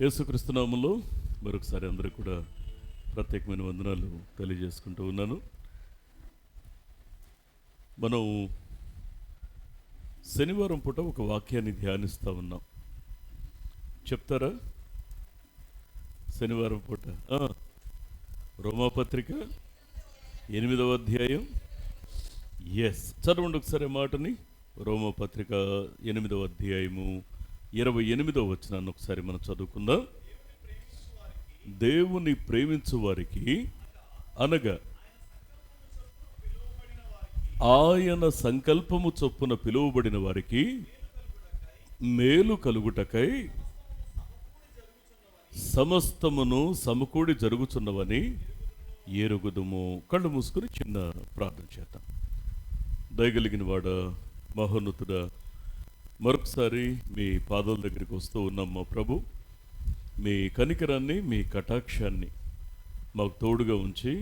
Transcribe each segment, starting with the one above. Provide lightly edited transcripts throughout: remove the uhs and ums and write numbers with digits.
యేసుక్రీస్తు నామములో మరొకసారి అందరూ కూడా ప్రత్యేకమైన వందనాలు తెలియజేసుకుంటూ ఉన్నాను. మనం శనివారం పూట ఒక వాక్యాన్ని ధ్యానిస్తూ ఉన్నాం. చెప్తారా? శనివారం పూట రోమాపత్రిక 8వ అధ్యాయం. ఎస్, చదవండి ఒకసారి మాటని. రోమాపత్రిక 8వ అధ్యాయము 28వ వచనాన్ని ఒకసారి మనం చదువుకుందాం. దేవుని ప్రేమించు వారికి అనగా ఆయన సంకల్పము చొప్పున పిలువబడిన వారికి మేలు కలుగుటకై సమస్తమును సమకూడి జరుగుచున్నవని ఎరుగుదుము. కళ్ళు మూసుకుని చిన్న ప్రార్థన చేద్దాం. దయగలిగిన వాడ, మహోన్నతుడా, మరొకసారి మీ పాదాల దగ్గరికి వస్తూ ఉన్నాం. మా ప్రభు, మీ కనికరాన్ని, మీ కటాక్షాన్ని మాకు తోడుగా ఉంచి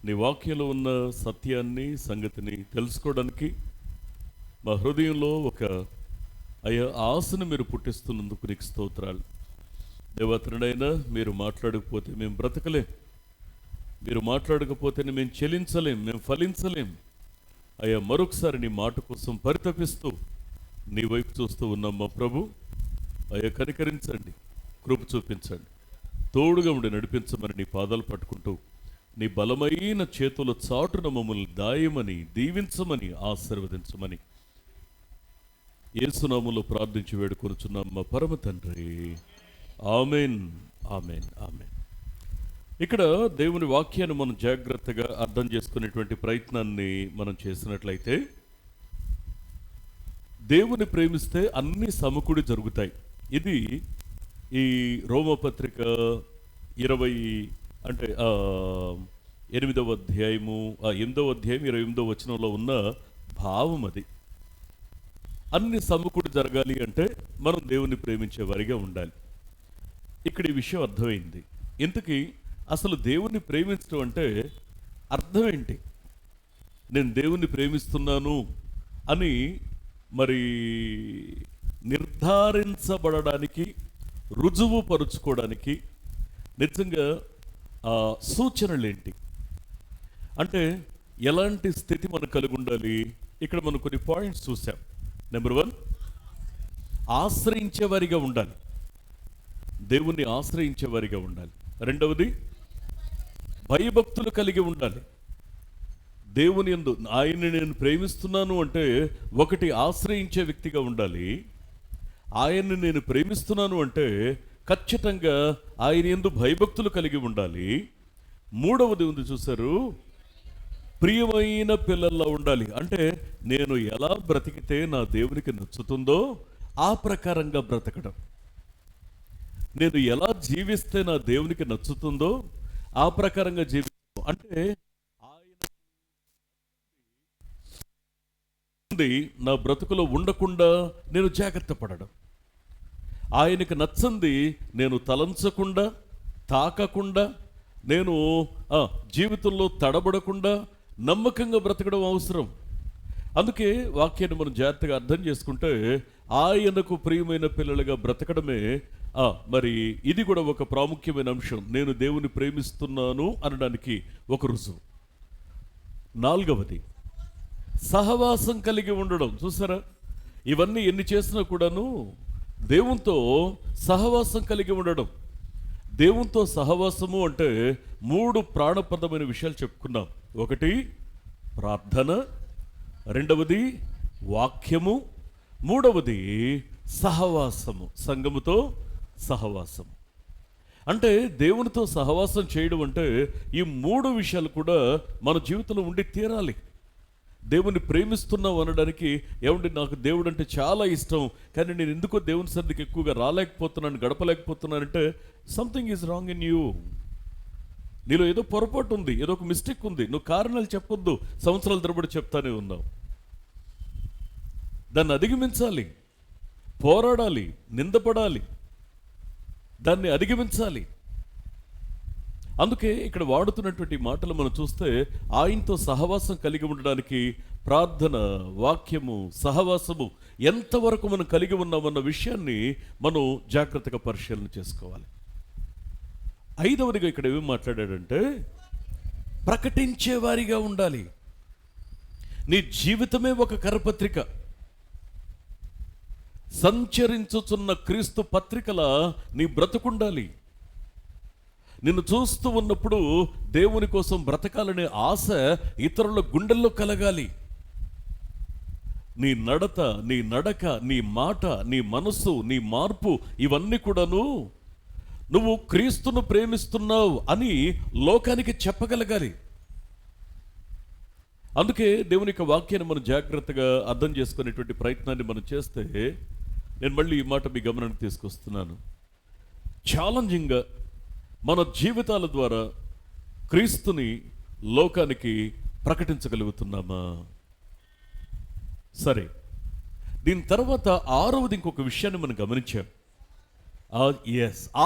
నీ వాక్యంలో ఉన్న సత్యాన్ని, సంగతిని తెలుసుకోవడానికి మా హృదయంలో ఒక ఆశను మీరు పుట్టిస్తున్నందుకు నీకు స్తోత్రాలు. దేవతనుడైనా మీరు మాట్లాడకపోతే మేము బ్రతకలేం, మీరు మాట్లాడకపోతేనే మేము చెలించలేం, మేము ఫలించలేం. మరొకసారి నీ మాట కోసం పరితపిస్తూ నీ వైపు చూస్తూ ఉన్నాం మా ప్రభు. కనికరించండి, కృప చూపించండి, తోడుగా ఉండి నడిపించమని నీ పాదాలు పట్టుకుంటూ నీ బలమైన చేతుల చాటున మమ్మల్ని దాయమని, దీవించమని, ఆశీర్వదించమని యేసునామములో ప్రార్థించి వేడుకొనుచున్నాం మా పరమ తండ్రి. Amen, amen, amen. ఇక్కడ దేవుని వాక్యాన్ని మనం జాగ్రత్తగా అర్థం చేసుకునేటువంటి ప్రయత్నాన్ని మనం చేసినట్లయితే, దేవుని ప్రేమిస్తే అన్ని సమకూడి జరుగుతాయి. ఇది ఈ రోమపత్రిక 8వ అధ్యాయము 28వ వచనంలో ఉన్న భావం అది. అన్ని సమకూడి జరగాలి అంటే మనం దేవుని ప్రేమించే వారిగా ఉండాలి. ఇక్కడ ఈ విషయం అర్థమైంది. ఇంతకీ అసలు దేవుని ప్రేమించడం అంటే అర్థం ఏంటి? నేను దేవుని ప్రేమిస్తున్నాను అని మరి నిర్ధారించబడడానికి, రుజువు పరుచుకోవడానికి నిజంగా సూచనలు ఏంటి అంటే ఎలాంటి స్థితి మనకు కలిగి ఉండాలి? ఇక్కడ మనం కొన్ని పాయింట్స్ చూసాం. నెంబర్ 1, ఆశ్రయించేవారిగా ఉండాలి, దేవుణ్ణి ఆశ్రయించేవారిగా ఉండాలి. రెండవది, భయభక్తులు కలిగి ఉండాలి. దేవుని యందు ఆయన్ని నేను ప్రేమిస్తున్నాను అంటే ఒకటి ఆశ్రయించే వ్యక్తిగా ఉండాలి. ఆయన్ని నేను ప్రేమిస్తున్నాను అంటే ఖచ్చితంగా ఆయన యందు భయభక్తులు కలిగి ఉండాలి. మూడవది ఉంది, చూసారు, ప్రియమైన పిల్లల్లా ఉండాలి. అంటే నేను ఎలా బ్రతికితే నా దేవునికి నచ్చుతుందో ఆ ప్రకారంగా బ్రతకడం, నేను ఎలా జీవిస్తే నా దేవునికి నచ్చుతుందో ఆ ప్రకారంగా జీవించడం. అంటే నా బ్రతుకులో ఉండకుండా నేను జాగ్రత్త పడడం, ఆయనకు నచ్చంది నేను తలంచకుండా, తాకకుండా, నేను జీవితంలో తడబడకుండా నమ్మకంగా బ్రతకడం అవసరం. అందుకే వాక్యాన్ని మనం జాగ్రత్తగా అర్థం చేసుకుంటే ఆయనకు ప్రియమైన పిల్లలుగా బ్రతకడమే మరి ఇది కూడా ఒక ప్రాముఖ్యమైన అంశం. నేను దేవుని ప్రేమిస్తున్నాను అనడానికి ఒక రుజువు. నాలుగవది, సహవాసం కలిగి ఉండడం. చూసారా, ఇవన్నీ ఎన్ని చేసినా కూడాను దేవునితో సహవాసం కలిగి ఉండడం. దేవునితో సహవాసము అంటే 3 ప్రాణప్రదమైన విషయాలు చెప్పుకున్నాం. ఒకటి ప్రార్థన, రెండవది వాక్యము, మూడవది సహవాసము, సంఘముతో సహవాసము. అంటే దేవునితో సహవాసం చేయడం అంటే ఈ 3 విషయాలు కూడా మన జీవితంలో ఉండి తీరాలి. దేవుని ప్రేమిస్తున్నావు అనడానికి, ఏమండి నాకు దేవుడు అంటే చాలా ఇష్టం, కానీ నేను ఎందుకో దేవుని సన్నిధికి ఎక్కువగా రాలేకపోతున్నాను, గడపలేకపోతున్నానంటే something is wrong in you. నీలో ఏదో పొరపాటు ఉంది, ఏదో ఒక మిస్టేక్ ఉంది. నువ్వు కారణాలు చెప్పొద్దు, సంవత్సరాల తరబడి చెప్తానే ఉన్నావు. దాన్ని అధిగమించాలి, పోరాడాలి, నిందపడాలి, దాన్ని అధిగమించాలి. అందుకే ఇక్కడ వాడుతున్నటువంటి మాటలు మనం చూస్తే ఆయనతో సహవాసం కలిగి ఉండడానికి ప్రార్థన, వాక్యము, సహవాసము ఎంతవరకు మనం కలిగి ఉన్నామన్న విషయాన్ని మనం జాగ్రత్తగా పరిశీలన చేసుకోవాలి. ఐదవదిగా ఇక్కడ ఏమి మాట్లాడాడంటే ప్రకటించేవారిగా ఉండాలి. నీ జీవితమే ఒక కరపత్రిక. సంచరించుచున్న క్రీస్తు పత్రికల నీ బ్రతుకుండాలి. నిన్ను చూస్తూ ఉన్నప్పుడు దేవుని కోసం బ్రతకాలనే ఆశ ఇతరుల గుండెల్లో కలగాలి. నీ నడత, నీ నడక, నీ మాట, నీ మనస్సు, నీ మార్పు ఇవన్నీ కూడాను నువ్వు క్రీస్తును ప్రేమిస్తున్నావు అని లోకానికి చెప్పగలగాలి. అందుకే దేవుని యొక్క వాక్యాన్ని మనం జాగ్రత్తగా అర్థం చేసుకునేటువంటి ప్రయత్నాన్ని మనం చేస్తే, నేను మళ్ళీ ఈ మాట మీ గమనానికి తీసుకొస్తున్నాను. ఛాలెంజింగ్గా మన జీవితాల ద్వారా క్రీస్తుని లోకానికి ప్రకటించగలుగుతున్నామా? సరే, దీని తర్వాత ఆరవది ఇంకొక విషయాన్ని మనం గమనించాం.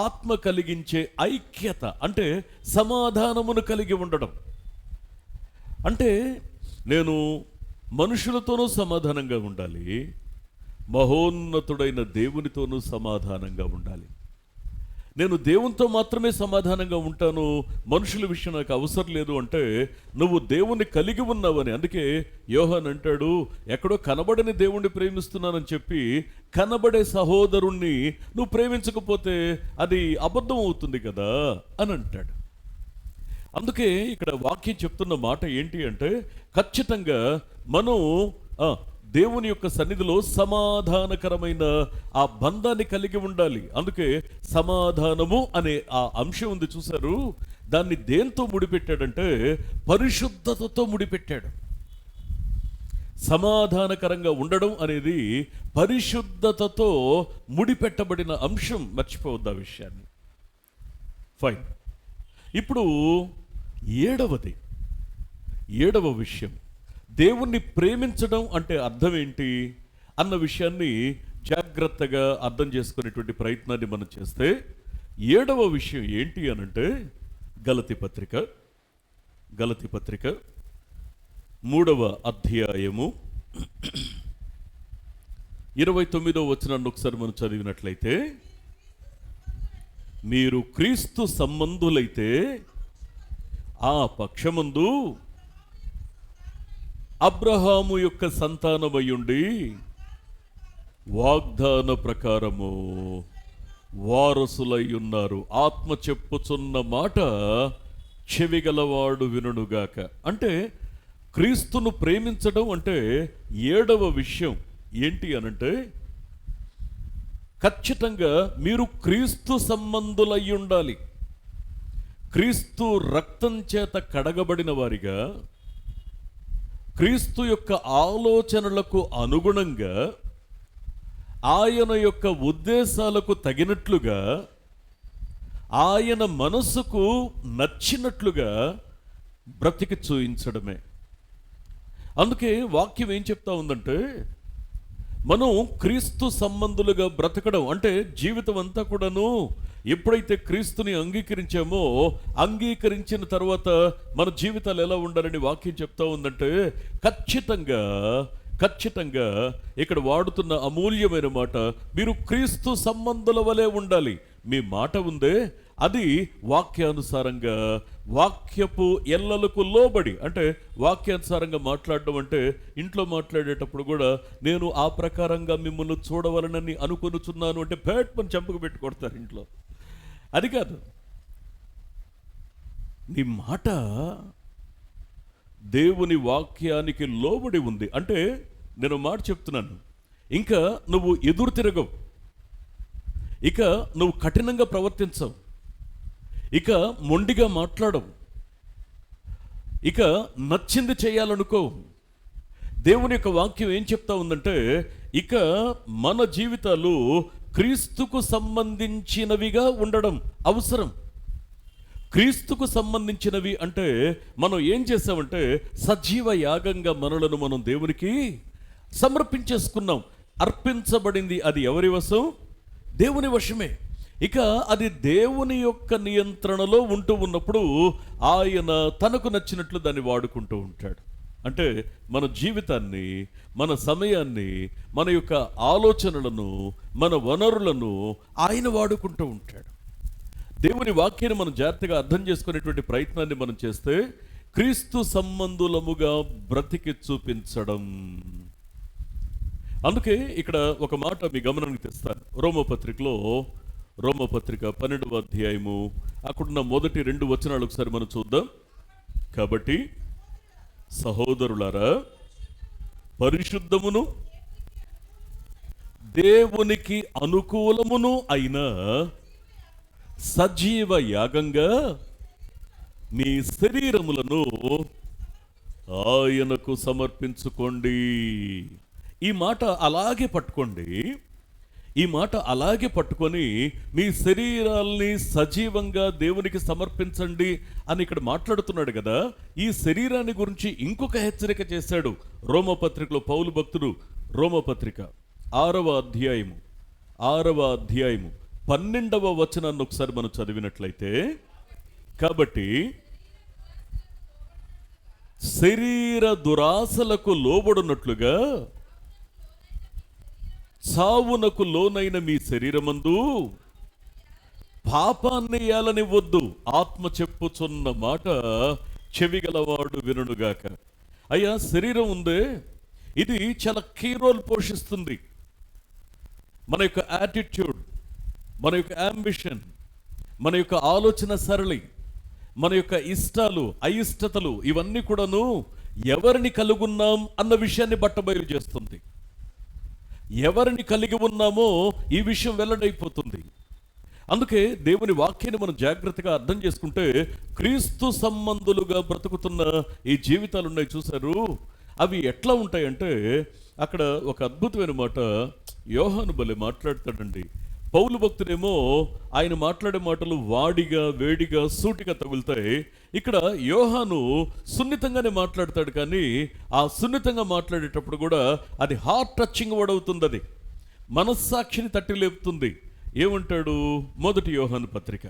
ఆత్మ కలిగించే ఐక్యత, అంటే సమాధానమును కలిగి ఉండడం. అంటే నేను మనుషులతోనూ సమాధానంగా ఉండాలి, మహోన్నతుడైన దేవునితోనూ సమాధానంగా ఉండాలి. నేను దేవునితో మాత్రమే సమాధానంగా ఉంటాను, మనుషుల విషయం నాకు అవసరం లేదు అంటే నువ్వు దేవుణ్ణి కలిగి ఉన్నావని. అందుకే యోహాన్ అంటాడు, ఎక్కడో కనబడని దేవుణ్ణి ప్రేమిస్తున్నానని చెప్పి కనబడే సహోదరుణ్ణి నువ్వు ప్రేమించకపోతే అది అబద్ధం అవుతుంది కదా అని అంటాడు. అందుకే ఇక్కడ వాక్యం చెప్తున్న మాట ఏంటి అంటే, ఖచ్చితంగా మనం దేవుని యొక్క సన్నిధిలో సమాధానకరమైన ఆ బంధాన్ని కలిగి ఉండాలి. అందుకే సమాధానము అనే ఆ అంశం ఉంది చూశారు, దాన్ని దేంతో ముడిపెట్టాడంటే పరిశుద్ధతతో ముడిపెట్టాడు. సమాధానకరంగా ఉండడం అనేది పరిశుద్ధతతో ముడిపెట్టబడిన అంశం. మర్చిపోవద్దు ఆ విషయాన్ని. ఫైన్. ఇప్పుడు ఏడవ విషయం, దేవుణ్ణి ప్రేమించడం అంటే అర్థం ఏంటి అన్న విషయాన్ని జాగ్రత్తగా అర్థం చేసుకునేటువంటి ప్రయత్నాన్ని మనం చేస్తే, ఏడవ విషయం ఏంటి అనంటే గలతీ పత్రిక 3వ అధ్యాయము 29వ వచనాన్ని ఒకసారి మనం చదివినట్లయితే, మీరు క్రీస్తు సంబంధులైతే ఆ పక్షమందు అబ్రహాము యొక్క సంతానమయ్యుండి వాగ్దాన ప్రకారము వారసులై ఉన్నారు. ఆత్మ చెప్పుచున్న మాట చెవిగలవాడు వినుగాక. అంటే క్రీస్తును ప్రేమించడం అంటే ఏడవ విషయం ఏంటి అనంటే, ఖచ్చితంగా మీరు క్రీస్తు సంబంధులై ఉండాలి. క్రీస్తు రక్తం చేత కడగబడిన వారిగా, క్రీస్తు యొక్క ఆలోచనలకు అనుగుణంగా, ఆయన యొక్క ఉద్దేశాలకు తగినట్లుగా, ఆయన మనసుకు నచ్చినట్లుగా బ్రతికి చూయించడమే. అందుకే వాక్యం ఏం చెప్తా ఉందంటే, మనం క్రీస్తు సంబంధులుగా బ్రతకడం అంటే జీవితం అంతా కూడాను ఎప్పుడైతే క్రీస్తుని అంగీకరించామో, అంగీకరించిన తర్వాత మన జీవితాలు ఎలా ఉండాలని వాక్యం చెప్తా ఉందంటే, ఖచ్చితంగా ఇక్కడ వాడుతున్న అమూల్యమైన మాట, మీరు క్రీస్తు సంబంధుల వలె ఉండాలి. మీ మాట ఉందే అది వాక్యానుసారంగా, వాక్యపు ఎల్లలకు లోబడి, అంటే వాక్యానుసారంగా మాట్లాడడం అంటే ఇంట్లో మాట్లాడేటప్పుడు కూడా నేను ఆ ప్రకారంగా మిమ్మల్ని చూడవలనని అనుకొనుచున్నాను అంటే పేట్మని చంపకు పెట్టి కొడతారు ఇంట్లో. అది కాదు. నీ మాట దేవుని వాక్యానికి లోబడి ఉంది అంటే, నేను మాట చెప్తున్నాను, ఇంకా నువ్వు ఎదురు తిరగవు, ఇక నువ్వు కఠినంగా ప్రవర్తించవు, ఇక మొండిగా మాట్లాడవు, ఇక నచ్చింది చేయాలనుకో. దేవుని యొక్క వాక్యం ఏం చెప్తా ఉందంటే, ఇక మన జీవితాలు క్రీస్తుకు సంబంధించినవిగా ఉండడం అవసరం. క్రీస్తుకు సంబంధించినవి అంటే మనం ఏం చేసామంటే, సజీవ యాగంగా మనలను మనం దేవునికి సమర్పించేసుకున్నాం. అర్పించబడింది అది ఎవరి వశం? దేవుని వశమే. ఇక అది దేవుని యొక్క నియంత్రణలో ఉంటూ ఉన్నప్పుడు ఆయన తనకు నచ్చినట్లు దాన్ని వాడుకుంటూ ఉంటాడు. అంటే మన జీవితాన్ని, మన సమయాన్ని, మన యొక్క ఆలోచనలను, మన వనరులను ఆయన వాడుకుంటూ ఉంటాడు. దేవుని వాక్యాన్ని మనం జాగ్రత్తగా అర్థం చేసుకునేటువంటి ప్రయత్నాన్ని మనం చేస్తే క్రీస్తు సంబంధులముగా బ్రతికి చూపించడం. అందుకే ఇక్కడ ఒక మాట మీ గమనానికి తెస్తాను. రోమపత్రిక 12వ అధ్యాయము అక్కడున్న మొదటి 2 వచనాలు ఒకసారి మనం చూద్దాం. కాబట్టి సహోదరులారా, పరిశుద్ధమును దేవునికి అనుకూలమును అయిన సజీవ యాగంగా మీ శరీరములను ఆయనకు సమర్పించుకోండి. ఈ మాట అలాగే పట్టుకోండి. ఈ మాట అలాగే పట్టుకొని మీ శరీరాల్ని సజీవంగా దేవునికి సమర్పించండి అని ఇక్కడ మాట్లాడుతున్నాడు కదా. ఈ శరీరాన్ని గురించి ఇంకొక హెచ్చరిక చేశాడు రోమపత్రికలో పౌలు భక్తుడు. రోమపత్రిక 6వ అధ్యాయము 12వ వచనాన్ని ఒకసారి మనం చదివినట్లయితే, కాబట్టి శరీర దురాశలకు లోబడినట్లుగా చావునకు లోనైన మీ శరీరమందు పాపాన్ని ఏలనివ్వద్దు. ఆత్మ చెప్పుచున్న మాట చెవిగలవాడు వినుగాక. అయ్యా, శరీరం ఉందే, ఇది చాలా కీ రోల్ పోషిస్తుంది. మన యొక్క యాటిట్యూడ్, మన యొక్క అంబిషన్, మన యొక్క ఆలోచన సరళి, మన యొక్క ఇష్టాలు, అయిష్టతలు, ఇవన్నీ కూడాను ఎవరిని కలుగున్నాం అన్న విషయాన్ని బట్టబయలు చేస్తుంది. ఎవరిని కలిగి ఉన్నామో ఈ విషయం వెల్లడైపోతుంది. అందుకే దేవుని వాక్యాన్ని మనం జాగ్రత్తగా అర్థం చేసుకుంటే క్రీస్తు సంబంధులుగా బ్రతుకుతున్న ఈ జీవితాలు ఉన్నాయి చూశారు. అవి ఎట్లా ఉంటాయంటే, అక్కడ ఒక అద్భుతమైన మాట యోహాను భలే మాట్లాడతాడండి. పౌలు భక్తుడేమో ఆయన మాట్లాడే మాటలు వాడిగా, వేడిగా, సూటిగా తగులుతాయి. ఇక్కడ యోహాను సున్నితంగానే మాట్లాడతాడు, కానీ ఆ సున్నితంగా మాట్లాడేటప్పుడు కూడా అది హార్ట్ టచింగ్ వర్డ్ అవుతుంది. అది మనస్సాక్షిని తట్టి లేపుతుంది. ఏమంటాడు? మొదటి యోహాను పత్రిక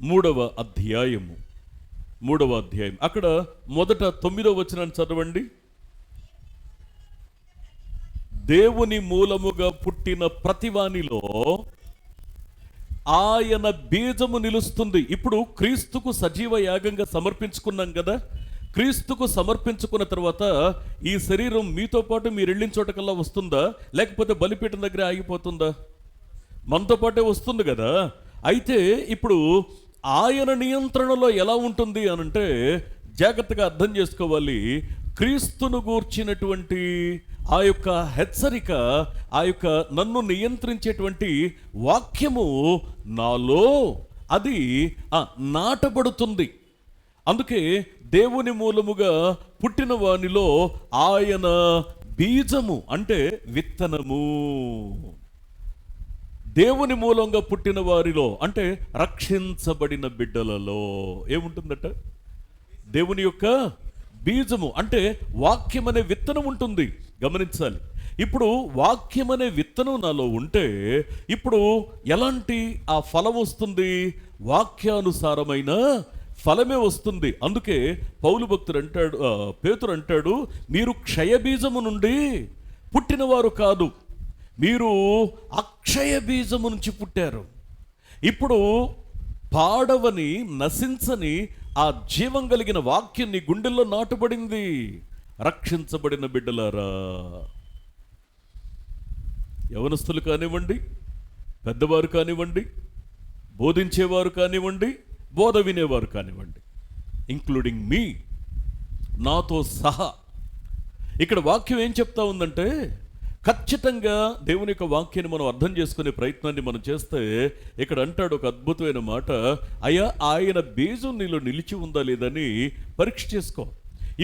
3వ అధ్యాయము అక్కడ మొదట 9వ వచనాన్ని చదవండి. దేవుని మూలముగా పుట్టిన ప్రతివానిలో ఆయన బీజము నిలుస్తుంది. ఇప్పుడు క్రీస్తుకు సజీవ యాగంగా సమర్పించుకున్నాం కదా. క్రీస్తుకు సమర్పించుకున్న తర్వాత ఈ శరీరం మీతో పాటు మీరు వెళ్ళిన చోటకల్లా వస్తుందా, లేకపోతే బలిపీఠం దగ్గర ఆగిపోతుందా? మనతో పాటే వస్తుంది కదా. అయితే ఇప్పుడు ఆయన నియంత్రణలో ఎలా ఉంటుంది అనంటే జాగ్రత్తగా అర్థం చేసుకోవాలి. క్రీస్తును గూర్చినటువంటి ఆ యొక్క హెచ్చరిక, ఆ యొక్క నన్ను నియంత్రించేటువంటి వాక్యము నాలో అది నాటబడుతుంది. అందుకే దేవుని మూలముగా పుట్టిన వానిలో ఆయన బీజము అంటే విత్తనము. దేవుని మూలంగా పుట్టిన వారిలో అంటే రక్షించబడిన బిడ్డలలో ఏముంటుందట? దేవుని యొక్క బీజము అంటే వాక్యం అనే విత్తనం ఉంటుంది. గమనించాలి. ఇప్పుడు వాక్యం అనే విత్తనం నాలో ఉంటే ఇప్పుడు ఎలాంటి ఆ ఫలం వస్తుంది? వాక్యానుసారమైన ఫలమే వస్తుంది. అందుకే పౌలు భక్తుడు అంటాడు, పేతురు అంటాడు, మీరు క్షయబీజము నుండి పుట్టినవారు కాదు, మీరు అక్షయ బీజము నుంచి పుట్టారు. ఇప్పుడు పాడవని, నశించని ఆ జీవం కలిగిన వాక్యం నీ గుండెల్లో నాటుబడింది. రక్షించబడిన బిడ్డలారా, యవనస్తులు కానివ్వండి, పెద్దవారు కానివ్వండి, బోధించేవారు కానివ్వండి, బోధ వినేవారు కానివ్వండి, ఇంక్లూడింగ్ మీ, నాతో సహా. ఇక్కడ వాక్యం ఏం చెప్తా ఉందంటే, ఖచ్చితంగా దేవుని యొక్క వాక్యాన్ని మనం అర్థం చేసుకునే ప్రయత్నాన్ని మనం చేస్తే ఇక్కడ అంటాడు ఒక అద్భుతమైన మాట. అయ్యా, ఆయన బీజం నీలో నిలిచి ఉందా లేదని పరీక్ష చేసుకో.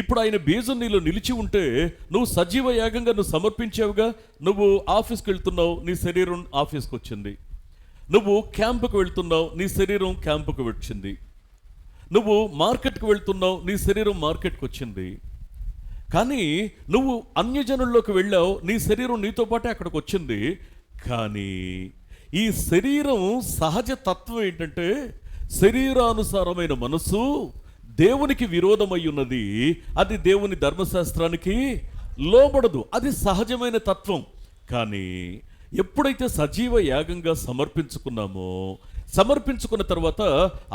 ఇప్పుడు ఆయన బీజం నీలో నిలిచి ఉంటే నువ్వు సజీవ యాగంగా నువ్వు సమర్పించావుగా. నువ్వు ఆఫీస్కి వెళ్తున్నావు, నీ శరీరం ఆఫీస్కి వచ్చింది. నువ్వు క్యాంపుకు వెళ్తున్నావు, నీ శరీరం క్యాంపుకు వచ్చింది. నువ్వు మార్కెట్కి వెళ్తున్నావు, నీ శరీరం మార్కెట్కి వచ్చింది. కానీ నువ్వు అన్యజనుల్లోకి వెళ్ళావు, నీ శరీరం నీతో పాటే అక్కడికి వచ్చింది. కానీ ఈ శరీరం సహజ తత్వం ఏంటంటే శరీరానుసారమైన మనసు దేవునికి విరోధమై ఉన్నది. అది దేవుని ధర్మశాస్త్రానికి లోబడదు. అది సహజమైన తత్వం. కానీ ఎప్పుడైతే సజీవ యాగంగా సమర్పించుకున్న తర్వాత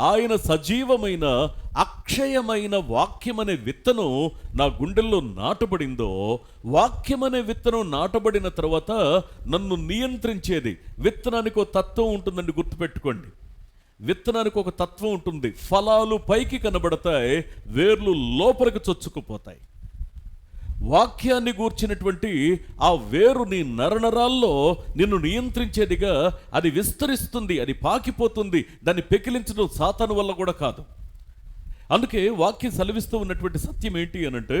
ఆయన సజీవమైన అక్షయమైన వాక్యమనే విత్తనం నా గుండెల్లో నాటబడిందో, వాక్యమనే విత్తనం నాటబడిన తర్వాత నన్ను నియంత్రించేది, విత్తనానికి ఒక తత్వం ఉంటుందండి, గుర్తుపెట్టుకోండి. విత్తనానికి ఒక తత్వం ఉంటుంది. ఫలాలు పైకి కనబడతాయి, వేర్లు లోపలికి చొచ్చుకుపోతాయి. వాక్యాన్ని గూర్చినటువంటి ఆ వేరు నీ నరనరాల్లో నిన్ను నియంత్రించేదిగా అది విస్తరిస్తుంది, అది పాకిపోతుంది. దాన్ని పెకిలించడం సాతాను వల్ల కూడా కాదు. అందుకే వాక్యం సెలవిస్తూ ఉన్నటువంటి సత్యం ఏంటి అనంటే,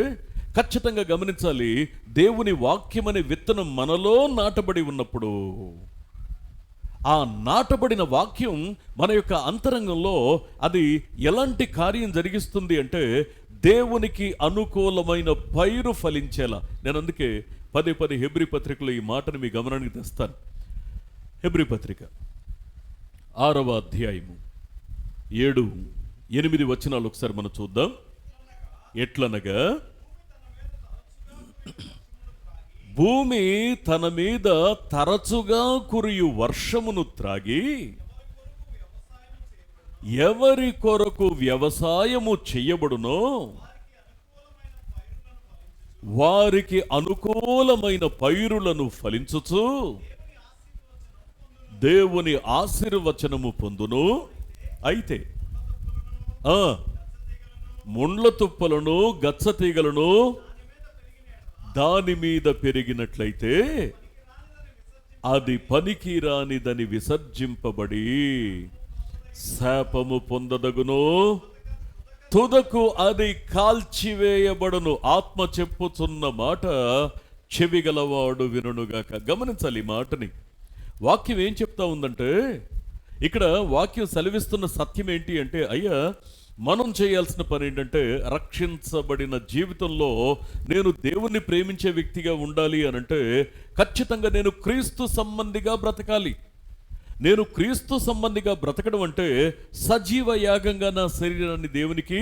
ఖచ్చితంగా గమనించాలి, దేవుని వాక్యం అనే విత్తనం మనలో నాటబడి ఉన్నప్పుడు ఆ నాటబడిన వాక్యం మన యొక్క అంతరంగంలో అది ఎలాంటి కార్యం జరిగిస్తుంది అంటే, దేవునికి అనుకూలమైన పైరు ఫలించేలా. నేను అందుకే పదే హెబ్రీ పత్రికలో ఈ మాటను మీ గమనానికి తెస్తాను. హెబ్రీ పత్రిక 6వ అధ్యాయము 7-8 వచనాలు ఒకసారి మనం చూద్దాం. ఎట్లనగా భూమి తన మీద తరచుగా కురియు వర్షమును త్రాగి ఎవరి కొరకు వ్యవసాయము చేయబడునో వారికి అనుకూలమైన పైరులను ఫలించుచు దేవుని ఆశీర్వచనము పొందును. అయితే ముండ్ల తుప్పలను గచ్చతీగలను దాని మీద పెరిగినట్లయితే అది పనికిరానిదని విసర్జింపబడి శాపము పొందదగును, తుదకు అది కాల్చివేయబడును. ఆత్మ చెప్పుచున్న మాట చెవిగలవాడు వినుగాక. గమనించాలి ఈ మాటని. వాక్యం ఏం చెప్తా ఉందంటే, ఇక్కడ వాక్యం సెలవిస్తున్న సత్యం ఏంటి అంటే, అయ్యా మనం చేయాల్సిన పని ఏంటంటే, రక్షించబడిన జీవితంలో నేను దేవుణ్ణి ప్రేమించే వ్యక్తిగా ఉండాలి అనంటే ఖచ్చితంగా నేను క్రీస్తు సంబంధిగా బ్రతకాలి. నేను క్రీస్తు సంబంధిగా బ్రతకడం అంటే సజీవ యాగంగా నా శరీరాన్ని దేవునికి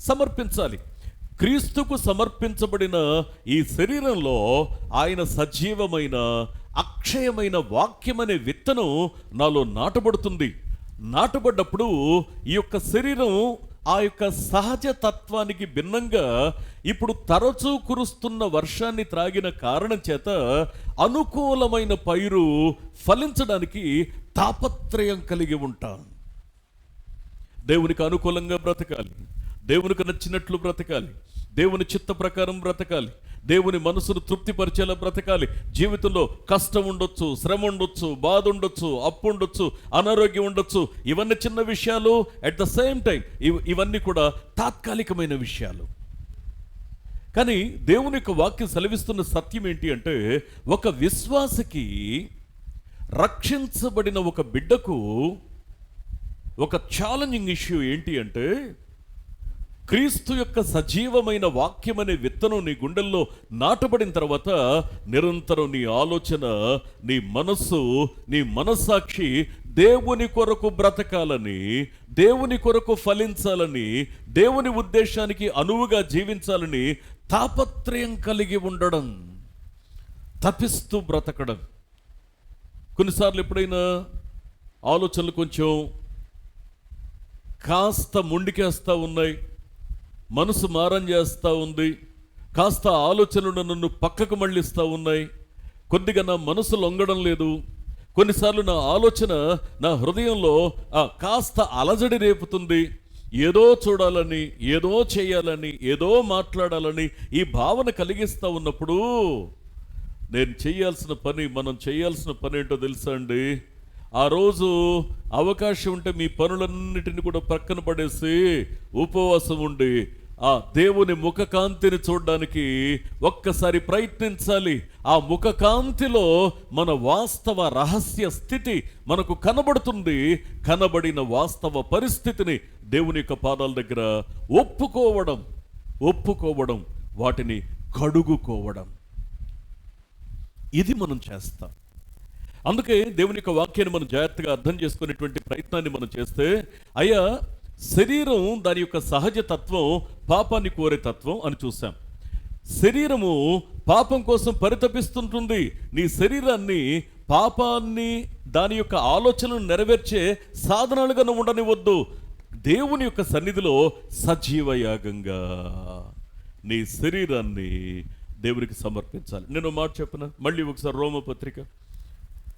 సమర్పించాలి. క్రీస్తుకు సమర్పించబడిన ఈ శరీరంలో ఆయన సజీవమైన అక్షయమైన వాక్యమనే విత్తనం నాలో నాటబడుతుంది. నాటబడ్డప్పుడు ఈ యొక్క శరీరం ఆ యొక్క సహజ తత్వానికి భిన్నంగా ఇప్పుడు తరచూ కురుస్తున్న వర్షాన్ని త్రాగిన కారణం చేత అనుకూలమైన పైరు ఫలించడానికి తాపత్రయం కలిగి ఉంటాను. దేవునికి అనుకూలంగా బ్రతకాలి, దేవునికి నచ్చినట్లు బ్రతకాలి, దేవుని చిత్త ప్రకారం బ్రతకాలి, దేవుని మనసును తృప్తిపరిచేలా బ్రతకాలి. జీవితంలో కష్టం ఉండొచ్చు, శ్రమ ఉండొచ్చు, బాధ ఉండొచ్చు, అప్పు ఉండొచ్చు, అనారోగ్యం ఉండొచ్చు. ఇవన్నీ చిన్న విషయాలు. అట్ ద సేమ్ టైం ఇవన్నీ కూడా తాత్కాలికమైన విషయాలు. కానీ దేవుని యొక్క వాక్యం సెలవిస్తున్న సత్యం ఏంటి అంటే, ఒక విశ్వాసకి, రక్షించబడిన ఒక బిడ్డకు ఒక ఛాలెంజింగ్ ఇష్యూ ఏంటి అంటే, క్రీస్తు యొక్క సజీవమైన వాక్యం అనే విత్తనం నీ గుండెల్లో నాటబడిన తర్వాత నిరంతరం నీ ఆలోచన, నీ మనస్సు, నీ మనస్సాక్షి దేవుని కొరకు బ్రతకాలని, దేవుని కొరకు ఫలించాలని, దేవుని ఉద్దేశానికి అనువుగా జీవించాలని తాపత్రయం కలిగి ఉండడం, తపిస్తూ బ్రతకడం. కొన్నిసార్లు ఎప్పుడైనా ఆలోచనలు కొంచెం కాస్త మొండికేస్తూ ఉన్నాయి, మనసు మారం చేస్తూ ఉంది, కాస్త ఆలోచనలు నన్ను పక్కకు మళ్ళిస్తూ ఉన్నాయి, కొద్దిగా నా మనసు లొంగడం లేదు. కొన్నిసార్లు నా ఆలోచన నా హృదయంలో కాస్త అలజడి రేపుతుంది. ఏదో చూడాలని, ఏదో చేయాలని, ఏదో మాట్లాడాలని ఈ భావన కలిగిస్తూ ఉన్నప్పుడు నేను చేయాల్సిన పని, మనం చేయాల్సిన పని ఏంటో తెలుసా అండి? ఆ రోజు అవకాశం ఉంటే మీ పనులన్నిటిని కూడా ప్రక్కన పడేసి ఉపవాసం ఉండి ఆ దేవుని ముఖకాంతిని చూడడానికి ఒక్కసారి ప్రయత్నించాలి. ఆ ముఖకాంతిలో మన వాస్తవ రహస్య స్థితి మనకు కనబడుతుంది. కనబడిన వాస్తవ పరిస్థితిని దేవుని యొక్క పాదాల దగ్గర ఒప్పుకోవడం, వాటిని కడుగుకోవడం, ఇది మనం చేస్తాం. అందుకే దేవుని యొక్క వాక్యాన్ని మనం జాగ్రత్తగా అర్థం చేసుకునేటువంటి ప్రయత్నాన్ని మనం చేస్తే, అయ్యా శరీరం దాని యొక్క సహజ తత్వం పాపాన్ని కోరే తత్వం అని చూసాం. శరీరము పాపం కోసం పరితపిస్తుంటుంది. నీ శరీరాన్ని పాపాన్ని దాని యొక్క ఆలోచనను నెరవేర్చే సాధనాలుగా నువ్వు ఉండనివ్వద్దు. దేవుని యొక్క సన్నిధిలో సజీవ యాగంగా నీ శరీరాన్ని దేవునికి సమర్పించాలి. నేను మాట చెప్పిన మళ్ళీ ఒకసారి రోమపత్రిక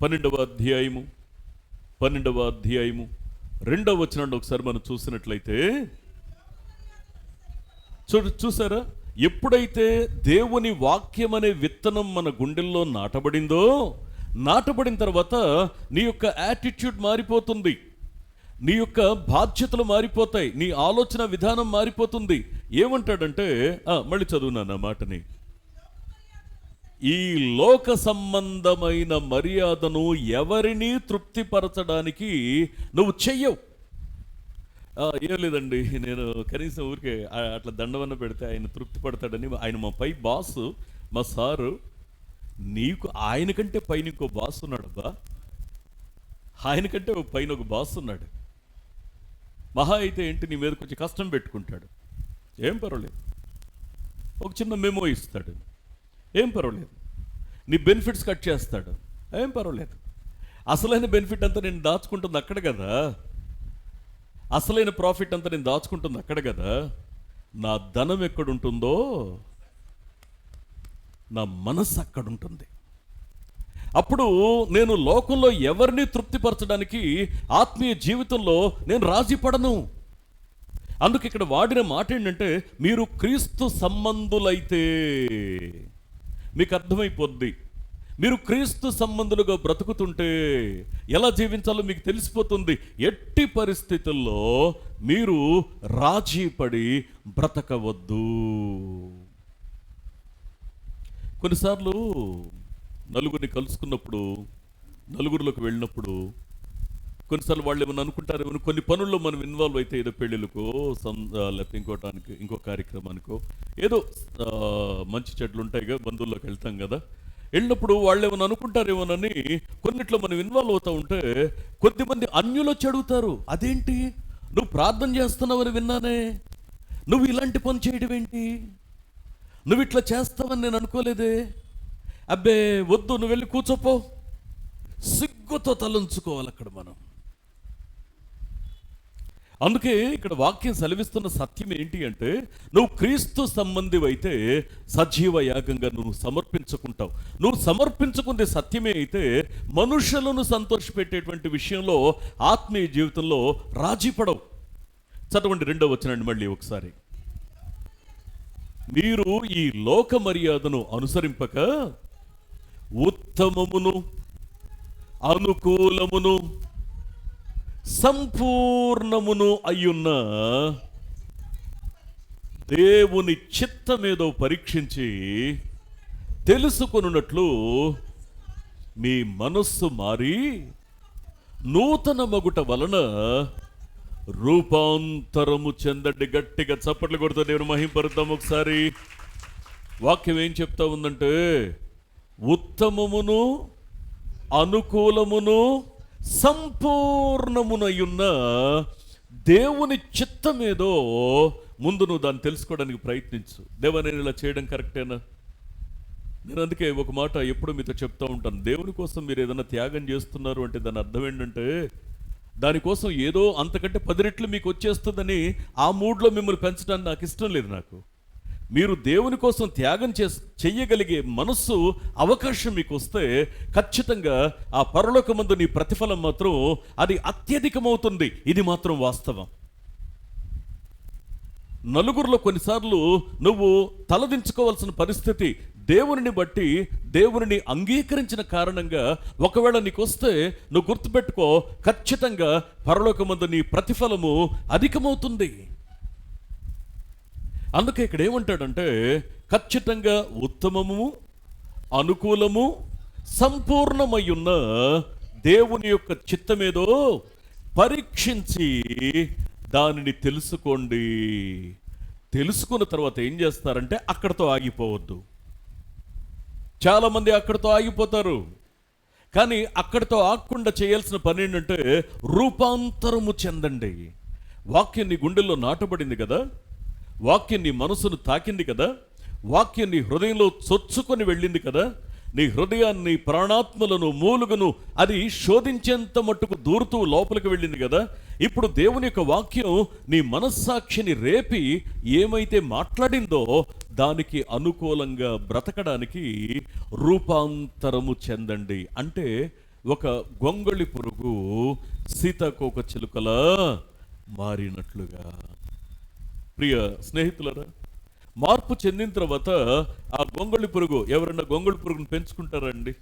12వ అధ్యాయము 2వ వచనాన్ని ఒకసారి మనం చూసినట్లయితే, చూసారా, ఎప్పుడైతే దేవుని వాక్యం అనే విత్తనం మన గుండెల్లో నాటబడిన తర్వాత నీ యొక్క యాటిట్యూడ్ మారిపోతుంది, నీ యొక్క బాధ్యతలు మారిపోతాయి, నీ ఆలోచన విధానం మారిపోతుంది. ఏమంటాడంటే, మళ్ళీ చదువునాను ఆ మాటని, ఈ లోక సంబంధమైన మర్యాదను ఎవరిని తృప్తిపరచడానికి నువ్వు చెయ్యవు. ఏం లేదండి, నేను కనీసం ఊరికే అట్లా దండవన్న పెడితే ఆయన తృప్తి పడతాడని. ఆయన మా పై బాసు, మా సారు. నీకు ఆయన కంటే పైన ఇంకో బాస్ ఉన్నాడబ్బా, ఆయన కంటే పైన ఒక బాస్ ఉన్నాడు. మహా అయితే ఏంటి, నీ మీద కొంచెం కష్టం పెట్టుకుంటాడు, ఏం పర్వాలేదు. ఒక చిన్న మెమో ఇస్తాడు, ఏం పర్వాలేదు. నీ బెనిఫిట్స్ కట్ చేస్తాడు, ఏం పర్వాలేదు. అసలైన బెనిఫిట్ అంతా నేను దాచుకుంటుంది అక్కడ కదా, అసలైన ప్రాఫిట్ అంతా నేను దాచుకుంటుంది అక్కడ కదా. నా ధనం ఎక్కడుంటుందో నా మనస్సు అక్కడ ఉంటుంది. అప్పుడు నేను లోకంలో ఎవరిని తృప్తిపరచడానికి ఆత్మీయ జీవితంలో నేను రాజీ పడను. అందుకు ఇక్కడ వాడిన మాట ఏంటంటే, మీరు క్రీస్తు సంబంధులైతే మీకు అర్థమైపోద్ది. మీరు క్రీస్తు సంబంధులుగా బ్రతుకుతుంటే ఎలా జీవించాలో మీకు తెలిసిపోతుంది. ఎట్టి పరిస్థితుల్లో మీరు రాజీ పడి బ్రతకవద్దు. కొన్నిసార్లు నలుగురిని కలుసుకున్నప్పుడు, నలుగురిలోకి వెళ్ళినప్పుడు, కొన్నిసార్లు వాళ్ళు ఏమైనా అనుకుంటారు, కొన్ని పనుల్లో మనం ఇన్వాల్వ్ అయితే, ఏదో పెళ్ళిళ్ళకో లేకపోతే ఇంకో కార్యక్రమానికో, ఏదో మంచి చెట్లు ఉంటాయిగా, బంధువుల్లోకి వెళ్తాం కదా. వెళ్ళినప్పుడు వాళ్ళు ఏమైనా అనుకుంటారేమోనని కొన్నిట్లో మనం ఇన్వాల్వ్ అవుతూ ఉంటే, కొద్దిమంది అన్యులు వచ్చి అడుగుతారు, అదేంటి నువ్వు ప్రార్థన చేస్తున్నావని విన్నానే, నువ్వు ఇలాంటి పని చేయడం ఏంటి, నువ్వు ఇట్లా చేస్తావని నేను అనుకోలేదే. అబ్బే వద్దు, నువ్వు వెళ్ళి కూర్చోపో. సిగ్గుతో తలంచుకోవాలి అక్కడ మనం. అందుకే ఇక్కడ వాక్యం సెలవిస్తున్న సత్యం ఏంటి అంటే, నువ్వు క్రీస్తు సంబంధివైతే సజీవ యాగంగా నువ్వు సమర్పించుకుంటావు. నువ్వు సమర్పించుకుంటే సత్యమే అయితే మనుషులను సంతోషపెట్టేటువంటి విషయంలో ఆత్మీయ జీవితంలో రాజీ పడవు. చదవండి 2వ వచనాన్ని మళ్ళీ ఒకసారి. మీరు ఈ లోక మర్యాదను అనుసరింపక ఉత్తమమును అనుకూలమును సంపూర్ణమును అయ్యున్న దేవుని చిత్తమేదో పరీక్షించి తెలుసుకొనున్నట్లు మీ మనస్సు మారి నూతన మగుట వలన రూపాంతరము చెందండి. గట్టిగా చప్పట్లు కొడుతూ దేవుని మహింపరుద్దాం ఒకసారి. వాక్యం ఏం చెప్తా ఉందంటే, ఉత్తమమును అనుకూలమును సంపూర్ణమునయున్న దేవుని చిత్తమేదో ముందు నువ్వు దాన్ని తెలుసుకోవడానికి ప్రయత్నించు. దేవా, నేను ఇలా చేయడం కరెక్టేనా? నేను అందుకే ఒక మాట ఎప్పుడు మీతో చెప్తూ ఉంటాను, దేవుని కోసం మీరు ఏదైనా త్యాగం చేస్తున్నారు అంటే దాని అర్థం ఏంటంటే, దానికోసం ఏదో అంతకంటే 10 రెట్లు మీకు వచ్చేస్తుందని ఆ మూడ్లో మిమ్మల్ని పెంచడానికి నాకు ఇష్టం లేదు. నాకు మీరు దేవుని కోసం త్యాగం చెయ్యగలిగే మనస్సు, అవకాశం మీకు వస్తే ఖచ్చితంగా ఆ పరలోకమందు నీ ప్రతిఫలం మాత్రం అది అత్యధికమవుతుంది. ఇది మాత్రం వాస్తవం. నలుగురిలో కొన్నిసార్లు నువ్వు తలదించుకోవాల్సిన పరిస్థితి దేవుని బట్టి, దేవుని అంగీకరించిన కారణంగా ఒకవేళ నీకు వస్తే నువ్వు గుర్తుపెట్టుకో, ఖచ్చితంగా పరలోకమందు నీ ప్రతిఫలము అధికమవుతుంది. అందుకే ఇక్కడ ఏమంటాడంటే, ఖచ్చితంగా ఉత్తమము అనుకూలము సంపూర్ణమయ్యున్న దేవుని యొక్క చిత్తమేదో పరీక్షించి దానిని తెలుసుకోండి. తెలుసుకున్న తర్వాత ఏం చేస్తారంటే అక్కడితో ఆగిపోవద్దు. చాలామంది అక్కడితో ఆగిపోతారు. కానీ అక్కడితో ఆగకుండా చేయాల్సిన పని ఏంటంటే రూపాంతరము చెందండి. వాక్యం నీ గుండెల్లో నాటబడింది కదా, వాక్యం నీ మనసును తాకింది కదా, వాక్యం నీ హృదయంలో చొచ్చుకొని వెళ్ళింది కదా, నీ హృదయాన్ని ప్రాణాత్మలను మూలుగును అది శోధించేంత మట్టుకు దూరుతూ లోపలికి వెళ్ళింది కదా. ఇప్పుడు దేవుని యొక్క వాక్యం నీ మనస్సాక్షిని రేపి ఏమైతే మాట్లాడిందో దానికి అనుకూలంగా బ్రతకడానికి రూపాంతరము చెందండి. అంటే ఒక గొంగళి పురుగు సీతాకోక చిలుకలా మారినట్లుగా. ప్రియ స్నేహితులరా, మార్పు చెందిన తర్వాత ఆ గొంగళి పురుగు, ఎవరన్నా గొంగళి పురుగును పెంచుకుంటారండి?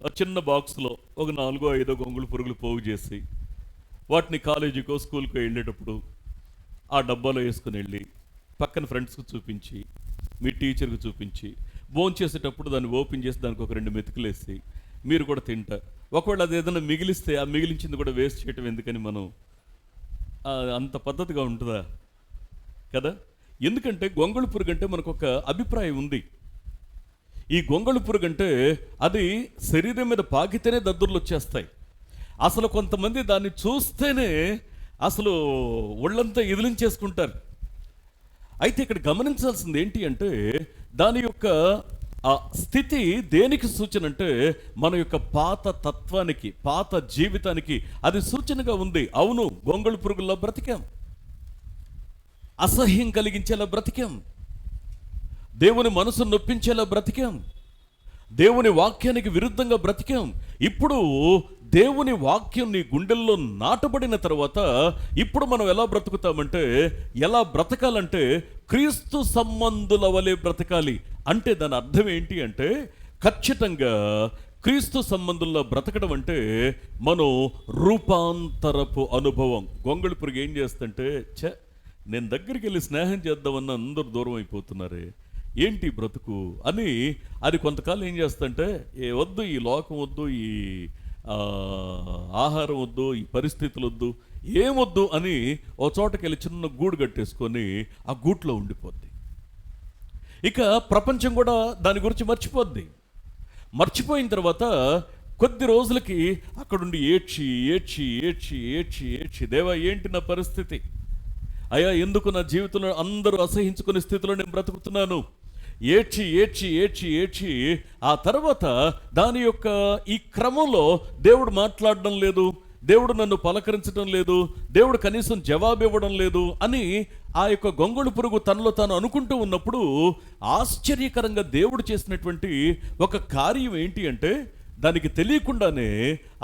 ఆ చిన్న బాక్స్లో ఒక 4-5 గొంగళి పురుగులు పోగు చేసి వాటిని కాలేజీకో స్కూల్కో వెళ్ళేటప్పుడు ఆ డబ్బాలో వేసుకుని వెళ్ళి పక్కన ఫ్రెండ్స్కి చూపించి, మీ టీచర్కి చూపించి, భోంచేసేటప్పుడు దాన్ని ఓపెన్ చేసి దానికి ఒక 2 మెతుకులు వేసి మీరు కూడా తింటారు. ఒకవేళ అది ఏదైనా మిగిలిస్తే ఆ మిగిలించింది కూడా వేస్ట్ చేయటం ఎందుకని మనం అంత పద్ధతిగా ఉంటుందా కదా? ఎందుకంటే గొంగళి పురుగు అంటే మనకు ఒక అభిప్రాయం ఉంది. ఈ గొంగళి పురుగు అంటే అది శరీరం మీద పాకితేనే దద్దుర్లు వచ్చేస్తాయి. అసలు కొంతమంది దాన్ని చూస్తేనే అసలు ఒళ్ళంతా ఎదిలించేసుకుంటారు. అయితే ఇక్కడ గమనించాల్సింది ఏంటి అంటే దాని యొక్క ఆ స్థితి దేనికి సూచన అంటే మన యొక్క పాత తత్వానికి, పాత జీవితానికి అది సూచనగా ఉంది. అవును, గొంగళి పురుగుల్లో బ్రతికాం, అసహ్యం కలిగించేలా బ్రతికాం, దేవుని మనసు నొప్పించేలా బ్రతికాం, దేవుని వాక్యానికి విరుద్ధంగా బ్రతికాం. ఇప్పుడు దేవుని వాక్యం నీ గుండెల్లో నాటబడిన తర్వాత ఇప్పుడు మనం ఎలా బ్రతుకుతామంటే, ఎలా బ్రతకాలంటే క్రీస్తు సంబంధుల వలె బ్రతకాలి. అంటే దాని అర్థం ఏంటి అంటే ఖచ్చితంగా క్రీస్తు సంబంధుల్లో బ్రతకడం అంటే మనం రూపాంతరపు అనుభవం. గొంగళి పురుగు ఏం చేస్తుంటే, నేను దగ్గరికి వెళ్ళి స్నేహం చేద్దామన్న అందరూ దూరం అయిపోతున్నారే, ఏంటి బ్రతుకు అని అది కొంతకాలం ఏం చేస్తుంటే, వద్దు, ఈ లోకం వద్దు, ఈ ఆహారం వద్దు, ఈ పరిస్థితులు వద్దు, ఏమొద్దు అని ఓ చోటకి వెళ్ళి చిన్న గూడు కట్టేసుకొని ఆ గూట్లో ఉండిపోద్ది. ఇక ప్రపంచం కూడా దాని గురించి మర్చిపోద్ది. మర్చిపోయిన తర్వాత కొద్ది రోజులకి అక్కడుండి ఏడ్చి ఏడ్చి ఏడ్చి ఏడ్చి ఏడ్చి, దేవా ఏంటి నా పరిస్థితి, అయ్యా ఎందుకు నా జీవితంలో అందరూ అసహించుకునే స్థితిలో నేను బ్రతుకుతున్నాను, ఏడ్చి ఏడ్చి ఏడ్చి ఏడ్చి ఆ తర్వాత దాని యొక్క ఈ క్రమంలో దేవుడు మాట్లాడడం లేదు, దేవుడు నన్ను పలకరించడం లేదు, దేవుడు కనీసం జవాబు ఇవ్వడం లేదు అని ఆ యొక్క గొంగళి పురుగు తనలో తాను అనుకుంటూ ఉన్నప్పుడు ఆశ్చర్యకరంగా దేవుడు చేసినటువంటి ఒక కార్యం ఏంటి అంటే, దానికి తెలియకుండానే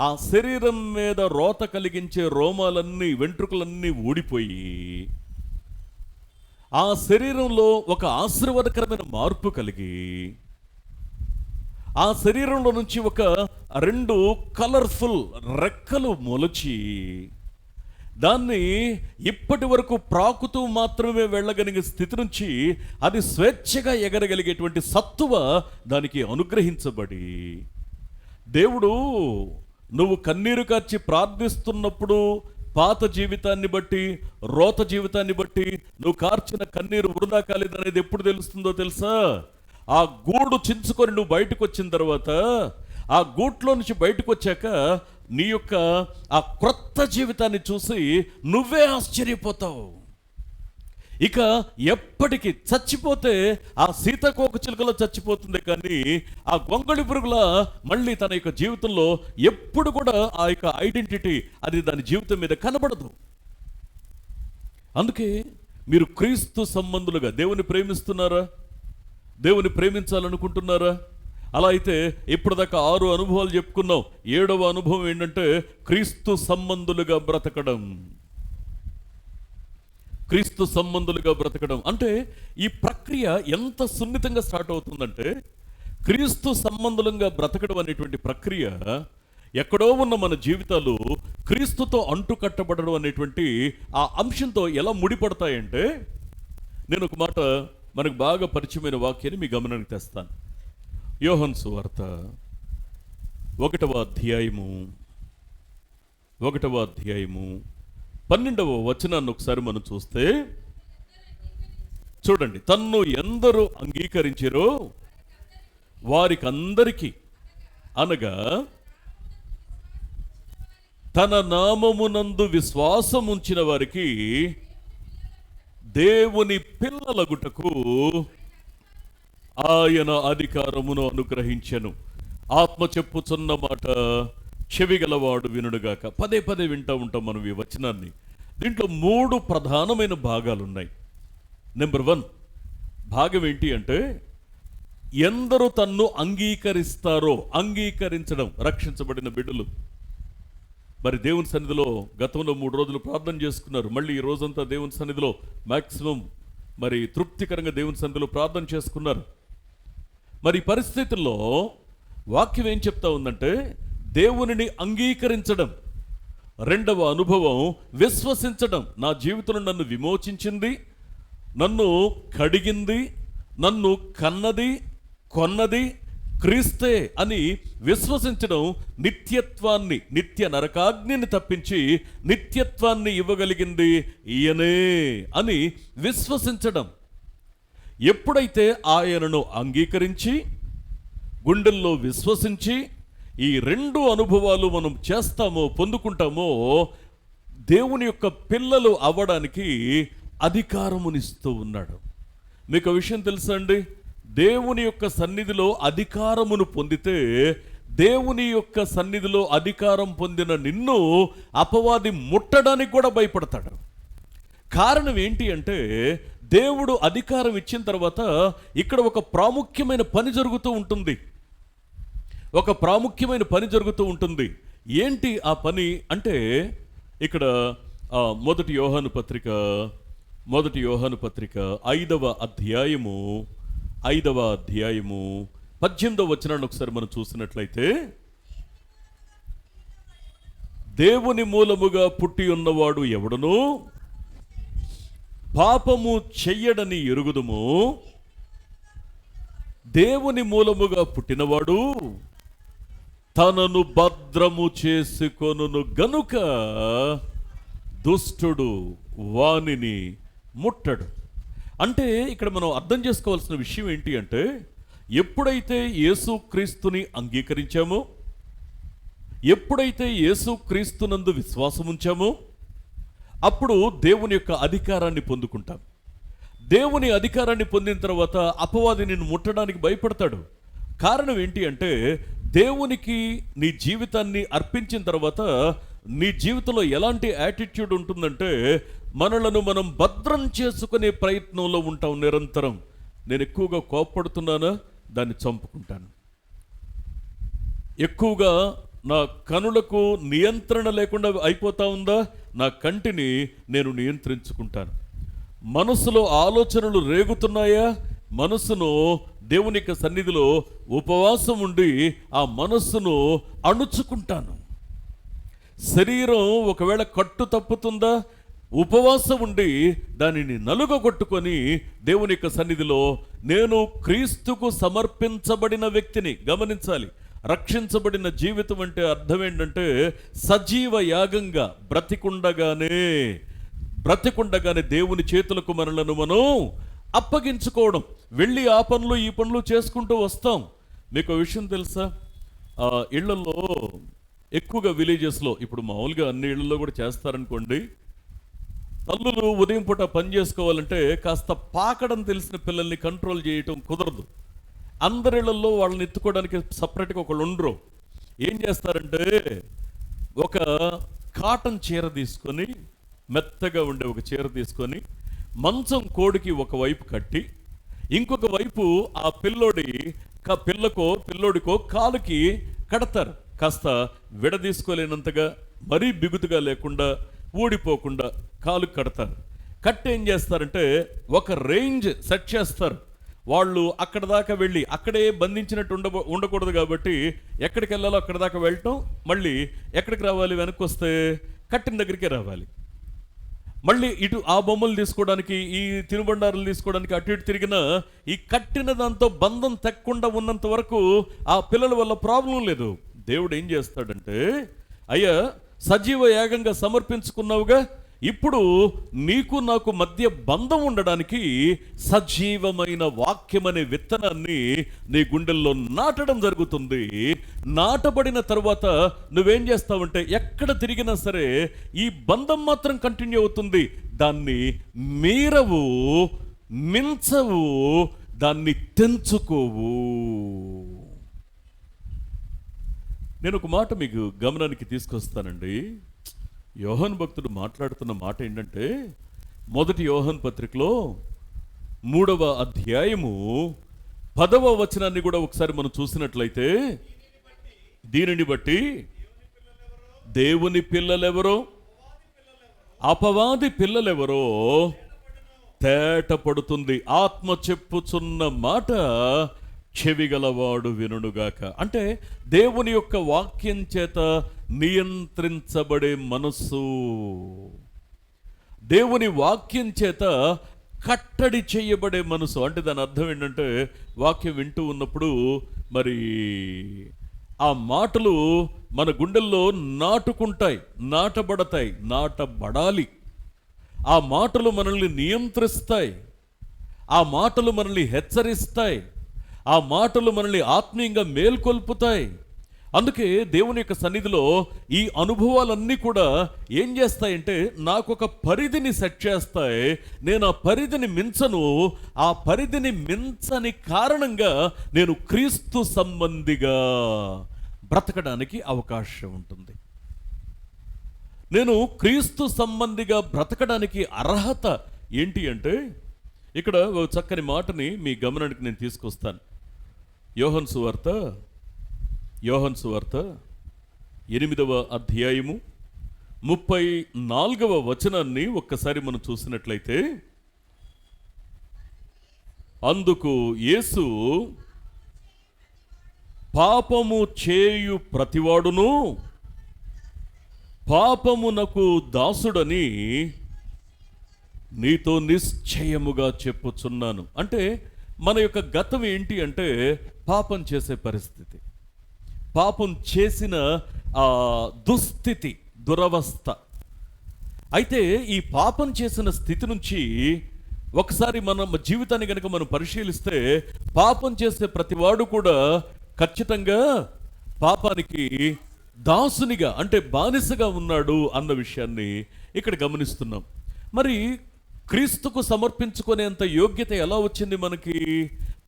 ఆ శరీరం మీద రోత కలిగించే రోమాలన్నీ, వెంట్రుకలన్నీ ఊడిపోయి ఆ శరీరంలో ఒక ఆశీర్వాదకరమైన మార్పు కలిగి ఆ శరీరంలో నుంచి ఒక 2 కలర్ఫుల్ రెక్కలు మొలచి దాన్ని ఇప్పటి వరకు ప్రాకుతూ మాత్రమే వెళ్ళగలిగే స్థితి నుంచి అది స్వేచ్ఛగా ఎగరగలిగేటువంటి సత్తువ దానికి అనుగ్రహించబడి, దేవుడు నువ్వు కన్నీరు కార్చి ప్రార్థిస్తున్నప్పుడు పాత జీవితాన్ని బట్టి, రోత జీవితాన్ని బట్టి నువ్వు కార్చిన కన్నీరు వృధా కాలేదనేది ఎప్పుడు తెలుస్తుందో తెలుసా? ఆ గూడు చించుకొని నువ్వు బయటకు వచ్చిన తర్వాత, ఆ గూట్లో నుంచి బయటకు వచ్చాక నీ యొక్క ఆ క్రొత్త జీవితాన్ని చూసి నువ్వే ఆశ్చర్యపోతావు. ఇక ఎప్పటికీ చచ్చిపోతే ఆ సీతాకోక చిలుకలో చచ్చిపోతుంది, కానీ ఆ గొంగళి పురుగుల మళ్ళీ తన యొక్క జీవితంలో ఎప్పుడు కూడా ఆ యొక్క ఐడెంటిటీ అది దాని జీవితం మీద కనబడదు. అందుకే మీరు క్రీస్తు సంబంధులుగా దేవుని ప్రేమిస్తున్నారా? దేవుని ప్రేమించాలనుకుంటున్నారా? అలా అయితే ఇప్పటిదాకా 6 అనుభవాలు చెప్పుకున్నాం. 7వ అనుభవం ఏంటంటే క్రీస్తు సంబంధులుగా బ్రతకడం. క్రీస్తు సంబంధులుగా బ్రతకడం అంటే ఈ ప్రక్రియ ఎంత సున్నితంగా స్టార్ట్ అవుతుందంటే, క్రీస్తు సంబంధులంగా బ్రతకడం అనేటువంటి ప్రక్రియ ఎక్కడో ఉన్న మన జీవితాలు క్రీస్తుతో అంటుకట్టబడడం అనేటువంటి ఆ అంశంతో ఎలా ముడిపడతాయంటే, నేను ఒక మాట మనకు బాగా పరిచయమైన వాక్యాన్ని మీ గమనానికి తెస్తాను. యోహాను సువార్త 1వ అధ్యాయము 12వ వచనాన్ని ఒకసారి మనం చూస్తే చూడండి. తన్ను ఎందరూ అంగీకరించారో వారికందరికీ, అనగా తన నామమునందు విశ్వాసం ఉంచిన వారికి దేవుని పిల్లలగుటకు ఆయన అధికారమును అనుగ్రహించెను. ఆత్మ చెప్పుచున్న మాట చెవిగలవాడు వినుడుగాక. పదే పదే వింటూ ఉంటాం మనం ఈ వచనాన్ని. దీంట్లో 3 ప్రధానమైన భాగాలు ఉన్నాయి. నెంబర్ 1 భాగం ఏంటి అంటే, ఎందరూ తన్ను అంగీకరిస్తారో, అంగీకరించడం, రక్షించబడిన బిడ్డలు. మరి దేవుని సన్నిధిలో గతంలో 3 రోజులు ప్రార్థన చేసుకున్నారు. మళ్ళీ ఈ రోజంతా దేవుని సన్నిధిలో మ్యాక్సిమం మరి తృప్తికరంగా దేవుని సన్నిధిలో ప్రార్థన చేసుకున్నారు. మరి పరిస్థితుల్లో వాక్యం ఏం చెప్తా ఉందంటే, దేవునిని అంగీకరించడం. రెండవ అనుభవం విశ్వసించడం. నా జీవితంలో నన్ను విమోచించింది, నన్ను కడిగింది, నన్ను కన్నది, కొన్నది క్రీస్తే అని విశ్వసించడం. నిత్యత్వాన్ని, నిత్య నరకాగ్నిని తప్పించి నిత్యత్వాన్ని ఇవ్వగలిగింది ఈయనే అని విశ్వసించడం. ఎప్పుడైతే ఆయనను అంగీకరించి గుండెల్లో విశ్వసించి ఈ 2 అనుభవాలు మనం చేస్తామో, పొందుకుంటామో, దేవుని యొక్క పిల్లలు అవ్వడానికి అధికారమునిస్తూ ఉన్నాడు. మీకు విషయం తెలుసా అండి? దేవుని యొక్క సన్నిధిలో అధికారమును పొందితే, దేవుని యొక్క సన్నిధిలో అధికారం పొందిన నిన్ను అపవాది ముట్టడానికి కూడా భయపడతాడు. కారణం ఏంటి అంటే, దేవుడు అధికారం ఇచ్చిన తర్వాత ఇక్కడ ఒక ప్రాముఖ్యమైన పని జరుగుతూ ఉంటుంది. ఒక ప్రాముఖ్యమైన పని జరుగుతూ ఉంటుంది. ఏంటి ఆ పని అంటే, ఇక్కడ మొదటి యోహాను పత్రిక 5వ అధ్యాయము 18వ వచనాన్ని ఒకసారి మనం చూసినట్లయితే, దేవుని మూలముగా పుట్టి ఉన్నవాడు ఎవడును పాపము చెయ్యడని ఎరుగుదుము, దేవుని మూలముగా పుట్టినవాడు తనను భద్రము చేసుకొనును గనుక దుష్టుడు వానిని ముట్టడు. అంటే ఇక్కడ మనం అర్థం చేసుకోవాల్సిన విషయం ఏంటి అంటే, ఎప్పుడైతే యేసుక్రీస్తుని అంగీకరించామో, ఎప్పుడైతే యేసుక్రీస్తునందు విశ్వాసం ఉంచామో, అప్పుడు దేవుని యొక్క అధికారాన్ని పొందుకుంటాం. దేవుని అధికారాన్ని పొందిన తర్వాత అపవాది నిన్ను ముట్టడానికి భయపడతాడు. కారణం ఏంటి అంటే, దేవునికి నీ జీవితాన్ని అర్పించిన తర్వాత నీ జీవితంలో ఎలాంటి యాటిట్యూడ్ ఉంటుందంటే, మనలను మనం భద్రం చేసుకునే ప్రయత్నంలో ఉంటాం నిరంతరం. నేను ఎక్కువగా కోపపడుతున్నానా, దాన్ని చంపుకుంటాను. ఎక్కువగా నా కనులకు నియంత్రణ లేకుండా అయిపోతా ఉందా, నా కంటిని నేను నియంత్రించుకుంటాను. మనసులో ఆలోచనలు రేగుతున్నాయా, మనసును దేవుని యొక్క సన్నిధిలో ఉపవాసం ఉండి ఆ మనస్సును అణుచుకుంటాను. శరీరం ఒకవేళ కట్టు తప్పుతుందా, ఉపవాసం ఉండి దానిని నలుగగొట్టుకొని దేవుని యొక్క సన్నిధిలో నేను క్రీస్తుకు సమర్పించబడిన వ్యక్తిని. గమనించాలి, రక్షించబడిన జీవితం అంటే అర్థం ఏంటంటే, సజీవ యాగంగా బ్రతికుండగానే దేవుని చేతులకు మనలను మనం అప్పగించుకోవడం. వెళ్ళి ఆ పనులు ఈ పనులు చేసుకుంటూ వస్తాం. మీకు విషయం తెలుసా, ఇళ్లలో ఎక్కువగా విలేజెస్లో, ఇప్పుడు మామూలుగా అన్ని ఇళ్లలో కూడా చేస్తారనుకోండి, తల్లులు ఉదయం పూట పని చేసుకోవాలంటే కాస్త పాకడం తెలిసిన పిల్లల్ని కంట్రోల్ చేయటం కుదరదు. అందరిళ్లలో వాళ్ళని ఎత్తుకోవడానికి సపరేట్గా ఒకళ్ళు ఉండరు. ఏం చేస్తారంటే, ఒక కాటన్ చీర తీసుకొని, మెత్తగా ఉండే ఒక చీర తీసుకొని మంచం కోడికి ఒకవైపు కట్టి, ఇంకొక వైపు ఆ పిల్లోడికో కాలుకి కడతారు. కాస్త విడదీసుకోలేనంతగా, మరీ బిగుతుగా లేకుండా, ఊడిపోకుండా కాలు కడతారు. కట్టి ఏం చేస్తారంటే, ఒక రేంజ్ సెట్ చేస్తారు. వాళ్ళు అక్కడ దాకా వెళ్ళి అక్కడే బంధించినట్టు ఉండకూడదు కాబట్టి ఎక్కడికి వెళ్ళాలో అక్కడ దాకా వెళ్ళటం, మళ్ళీ ఎక్కడికి రావాలి, వెనక్కి వస్తే కట్టిన దగ్గరికే రావాలి. మళ్ళీ ఇటు ఆ బొమ్మలు తీసుకోవడానికి, ఈ తినుబండారులు తీసుకోవడానికి అటు ఇటు తిరిగినా ఈ కట్టిన దాంతో బంధం తెక్కకుండా ఉన్నంత వరకు ఆ పిల్లల వల్ల ప్రాబ్లం లేదు. దేవుడు ఏం చేస్తాడంటే, అయ్యా సజీవ యాగంగా సమర్పించుకున్నావుగా, ఇప్పుడు నీకు నాకు మధ్య బంధం ఉండడానికి సజీవమైన వాక్యం అనే విత్తనాన్ని నీ గుండెల్లో నాటడం జరుగుతుంది. నాటబడిన తరువాత నువ్వేం చేస్తావంటే ఎక్కడ తిరిగినా సరే ఈ బంధం మాత్రం కంటిన్యూ అవుతుంది. దాన్ని మీరవు, మించవు, దాన్ని తెంచుకోవు. నేను ఒక మాట మీకు గమనానికి తీసుకొస్తానండి. యోహాను భక్తుడు మాట్లాడుతున్న మాట ఏంటంటే, మొదటి యోహాను పత్రికలో 3వ అధ్యాయము 10వ వచనాన్ని కూడా ఒకసారి మనం చూసినట్లయితే, దీనిని బట్టి దేవుని పిల్లలెవరో అపవాది పిల్లలెవరో తేటపడుతుంది. ఆత్మ చెప్పుచున్న మాట చెవిగలవాడు వినుగాక. అంటే దేవుని యొక్క వాక్యం చేత నియంత్రించబడే మనస్సు, దేవుని వాక్యం చేత కట్టడి చేయబడే మనసు. అంటే దాని అర్థం ఏంటంటే, వాక్యం వింటూ ఉన్నప్పుడు మరి ఆ మాటలు మన గుండెల్లో నాటుకుంటాయి, నాటబడతాయి, నాటబడాలి. ఆ మాటలు మనల్ని నియంత్రిస్తాయి, ఆ మాటలు మనల్ని హెచ్చరిస్తాయి, ఆ మాటలు మనల్ని ఆత్మీయంగా మేల్కొల్పుతాయి. అందుకే దేవుని యొక్క సన్నిధిలో ఈ అనుభవాలన్నీ కూడా ఏం చేస్తాయంటే, నాకు ఒక పరిధిని సెట్ చేస్తాయి. నేను ఆ పరిధిని మించను. ఆ పరిధిని మించని కారణంగా నేను క్రీస్తు సంబంధిగా బ్రతకడానికి అవకాశం ఉంటుంది. నేను క్రీస్తు సంబంధిగా బ్రతకడానికి అర్హత ఏంటి అంటే, ఇక్కడ ఒక చక్కని మాటని మీ గమనానికి నేను తీసుకొస్తాను. యోహాను సువార్త 8వ అధ్యాయము 34వ వచనాన్ని ఒక్కసారి మనం చూసినట్లయితే, అందుకు యేసు, పాపము చేయు ప్రతివాడును పాపమునకు దాసుడని నీతో నిశ్చయముగా చెప్పుచున్నాను. అంటే మన యొక్క గతం ఏంటి అంటే, పాపం చేసే పరిస్థితి, పాపం చేసిన దుస్థితి, దురవస్థ. అయితే ఈ పాపం చేసిన స్థితి నుంచి ఒకసారి మన జీవితాన్ని కనుక మనం పరిశీలిస్తే, పాపం చేసే ప్రతివాడు కూడా ఖచ్చితంగా పాపానికి దాసునిగా, అంటే బానిసగా ఉన్నాడు అన్న విషయాన్ని ఇక్కడ గమనిస్తున్నాం. మరి క్రీస్తుకు సమర్పించుకునేంత యోగ్యత ఎలా వచ్చింది మనకి?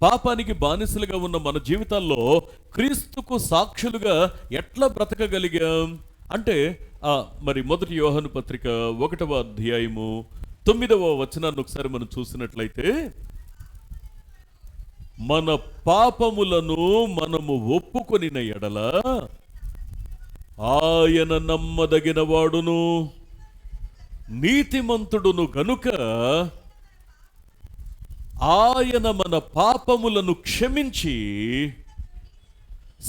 పాపానికి బానిసలుగా ఉన్న మన జీవితాల్లో క్రీస్తుకు సాక్షులుగా ఎట్లా బ్రతకగలిగాం అంటే, మరి మొదటి యోహాను పత్రిక 1వ అధ్యాయము 9వ వచనాన్ని ఒకసారి మనం చూసినట్లయితే, మన పాపములను మనము ఒప్పుకొనిన ఎడల ఆయన నమ్మదగిన వాడును నీతిమంతుడును గనుక ఆయన మన పాపములను క్షమించి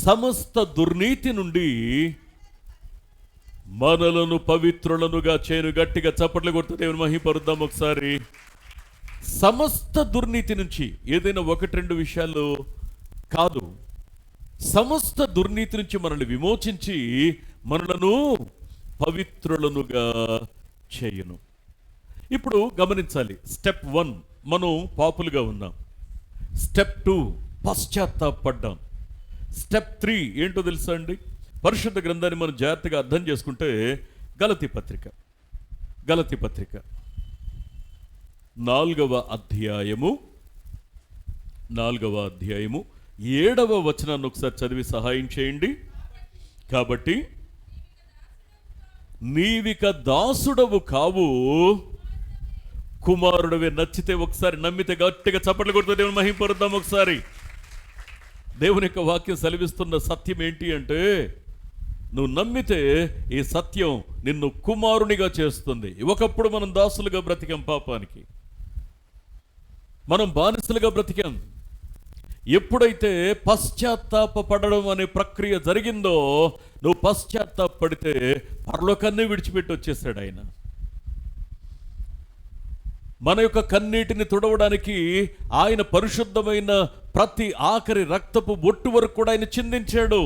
సమస్త దుర్నీతి నుండి మనలను పవిత్రులనుగా చేయను. గట్టిగా చప్పట్లు కొడుతూ దేవుని మహిమపరుద్దాం ఒకసారి. సమస్త దుర్నీతి నుంచి, ఏదైనా 1-2 విషయాలు కాదు, సమస్త దుర్నీతి నుంచి మనల్ని విమోచించి మనలను పవిత్రులనుగా చేయును. ఇప్పుడు గమనించాలి. స్టెప్ 1 మనం పాపులుగా ఉన్నాం. స్టెప్ 2 పశ్చాత్తాపడ్డాం. స్టెప్ 3 ఏంటో తెలుసా అండి? పరిశుద్ధ గ్రంథాన్ని మనం జాగ్రత్తగా అర్థం చేసుకుంటే, గలతీ పత్రిక 4వ అధ్యాయము 7వ వచనాన్ని ఒకసారి చదివి సహాయం చేయండి. కాబట్టి నీవిక దాసుడవు కావు, కుమారుడవే. నచ్చితే ఒకసారి, నమ్మితే గట్టిగా చప్పట్లు కొడుతూ దేవుని మహిమపరుద్దాం ఒకసారి. దేవుని యొక్క వాక్యం సెలవిస్తున్న సత్యం ఏంటి అంటే, నువ్వు నమ్మితే ఈ సత్యం నిన్ను కుమారునిగా చేస్తుంది. ఒకప్పుడు మనం దాసులుగా బ్రతికాం, పాపానికి మనం బానిసలుగా బ్రతికాం. ఎప్పుడైతే పశ్చాత్తాపడడం అనే ప్రక్రియ జరిగిందో, నువ్వు పశ్చాత్తాపడితే పరలోకాన్ని విడిచిపెట్టి వచ్చేసాడు ఆయన. మన యొక్క కన్నీటిని తుడవడానికి ఆయన పరిశుద్ధమైన ప్రతి ఆఖరి రక్తపు బొట్టు వరకు కూడా ఆయన చిందించాడు.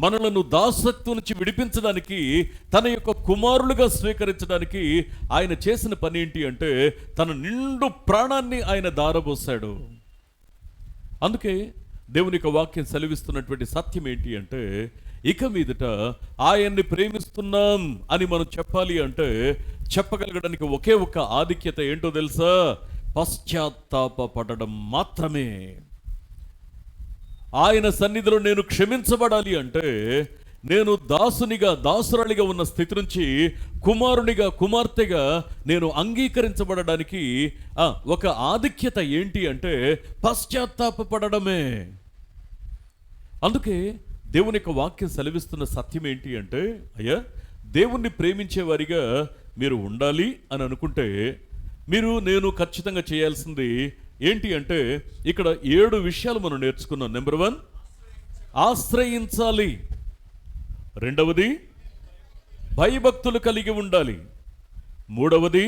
మనలను దాసత్వం నుంచి విడిపించడానికి, తన యొక్క కుమారులుగా స్వీకరించడానికి ఆయన చేసిన పని ఏంటి అంటే తన నిండు ప్రాణాన్ని ఆయన దారబోసాడు. అందుకే దేవుని యొక్క వాక్యం సెలవిస్తున్నటువంటి సత్యం ఏంటి అంటే, ఇక మీదట ఆయన్ని ప్రేమిస్తున్నాం అని మనం చెప్పాలి అంటే చెప్పగలగడానికి ఒకే ఒక్క ఆధిక్యత ఏంటో తెలుసా? పశ్చాత్తాపపడడం మాత్రమే. ఆయన సన్నిధిలో నేను క్షమించబడాలి అంటే, నేను దాసునిగా దాసురాలిగా ఉన్న స్థితి నుంచి కుమారునిగా కుమార్తెగా నేను అంగీకరించబడడానికి ఒక ఆధిక్యత ఏంటి అంటే పశ్చాత్తాపపడడమే. అందుకే దేవుని యొక్క వాక్యం సెలవిస్తున్న సత్యం ఏంటి అంటే, అయ్యా దేవుణ్ణి ప్రేమించే వారిగా మీరు ఉండాలి అని అనుకుంటే నేను ఖచ్చితంగా చేయాల్సింది ఏంటి అంటే, ఇక్కడ 7 విషయాలు మనం నేర్చుకున్నాం. నెంబర్ 1, ఆశ్రయించాలి. రెండవది, భయభక్తులు కలిగి ఉండాలి. మూడవది,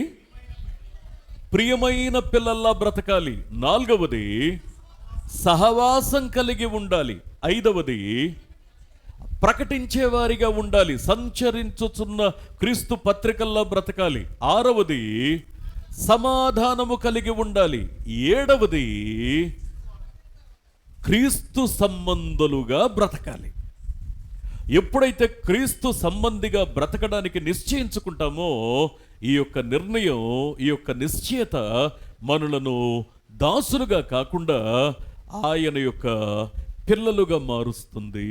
ప్రియమైన పిల్లల్లా బ్రతకాలి. నాలుగవది, సహవాసం కలిగి ఉండాలి. ఐదవది, ప్రకటించేవారిగా ఉండాలి, సంచరించుచున్న క్రీస్తు పత్రికల్లో బ్రతకాలి. ఆరవది, సమాధానము కలిగి ఉండాలి. ఏడవది, క్రీస్తు సంబంధులుగా బ్రతకాలి. ఎప్పుడైతే క్రీస్తు సంబంధిగా బ్రతకడానికి నిశ్చయించుకుంటామో ఈ యొక్క నిర్ణయం, ఈ యొక్క నిశ్చయత మనలను దాసులుగా కాకుండా ఆయన యొక్క పిల్లలుగా మారుస్తుంది.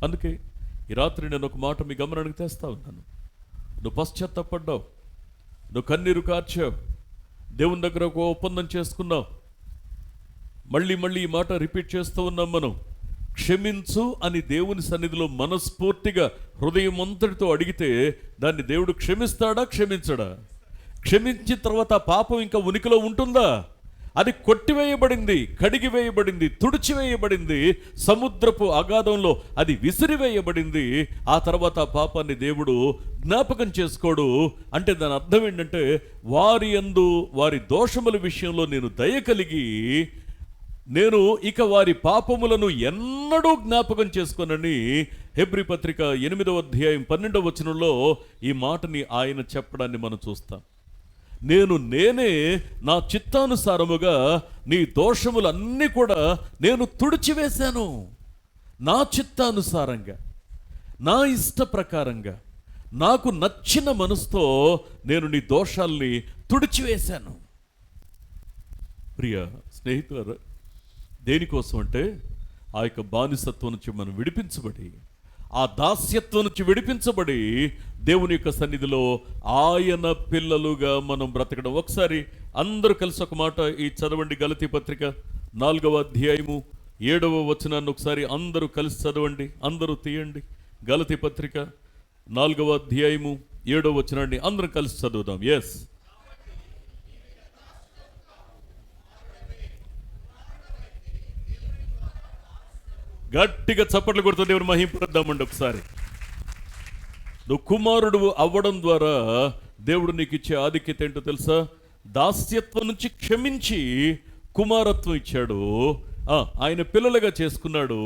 అందుకే ఈ రాత్రి నేను ఒక మాట మీ గమనానికి తెస్తా ఉన్నాను. నువ్వు పశ్చాత్తాపడ్డావు, నువ్వు కన్నీరు కార్చావు, దేవుని దగ్గర ఒక ఒప్పందం చేసుకున్నావు. మళ్ళీ ఈ మాట రిపీట్ చేస్తూ ఉన్నాం మనం. క్షమించు అని దేవుని సన్నిధిలో మనస్ఫూర్తిగా హృదయం అంతటితో అడిగితే దాన్ని దేవుడు క్షమిస్తాడా, క్షమించడా? క్షమించిన తర్వాత పాపం ఇంకా ఉనికిలో ఉంటుందా? అది కొట్టివేయబడింది, కడిగివేయబడింది, తుడిచివేయబడింది, సముద్రపు అగాధంలో అది విసిరివేయబడింది. ఆ తర్వాత పాపాన్ని దేవుడు జ్ఞాపకం చేసుకోడు. అంటే దాని అర్థం ఏంటంటే, వారి యందు వారి దోషముల విషయంలో నేను దయ కలిగి నేను ఇక వారి పాపములను ఎన్నడూ జ్ఞాపకం చేసుకోనని హెబ్రీ పత్రిక 8వ అధ్యాయం 12వ వచనంలో ఈ మాటని ఆయన చెప్పడాన్ని మనం చూస్తాం. నేనే నా చిత్తానుసారముగా నీ దోషములన్నీ కూడా నేను తుడిచివేశాను. నా చిత్తానుసారంగా, నా ఇష్ట ప్రకారంగా, నాకు నచ్చిన మనసుతో నేను నీ దోషాల్ని తుడిచివేశాను. ప్రియ స్నేహితులారా, దేనికోసం అంటే ఆ యొక్క బానిసత్వం నుంచి మనం విడిపించబడి, ఆ దాస్యత్వం నుంచి విడిపించబడి దేవుని యొక్క సన్నిధిలో ఆయన పిల్లలుగా మనం బ్రతకడం. ఒకసారి అందరూ కలిసి ఒక మాట ఈ చదవండి. గలతీ పత్రిక 4వ అధ్యాయము 7వ వచనాన్ని ఒకసారి అందరూ కలిసి చదవండి. అందరూ తీయండి. గలతీ పత్రిక 4వ అధ్యాయము 7వ వచనాన్ని అందరం కలిసి చదువుదాం. ఎస్. గట్టిగా చప్పట్లు కొడుతూ దేవుని మహింపడదామండి ఒకసారి. నువ్వు కుమారుడు అవ్వడం ద్వారా దేవుడు నీకు ఇచ్చే ఆధిక్యత ఏంటో తెలుసా? దాస్యత్వం నుంచి క్షమించి కుమారత్వం ఇచ్చాడు. ఆయన పిల్లలుగా చేసుకున్నాడు.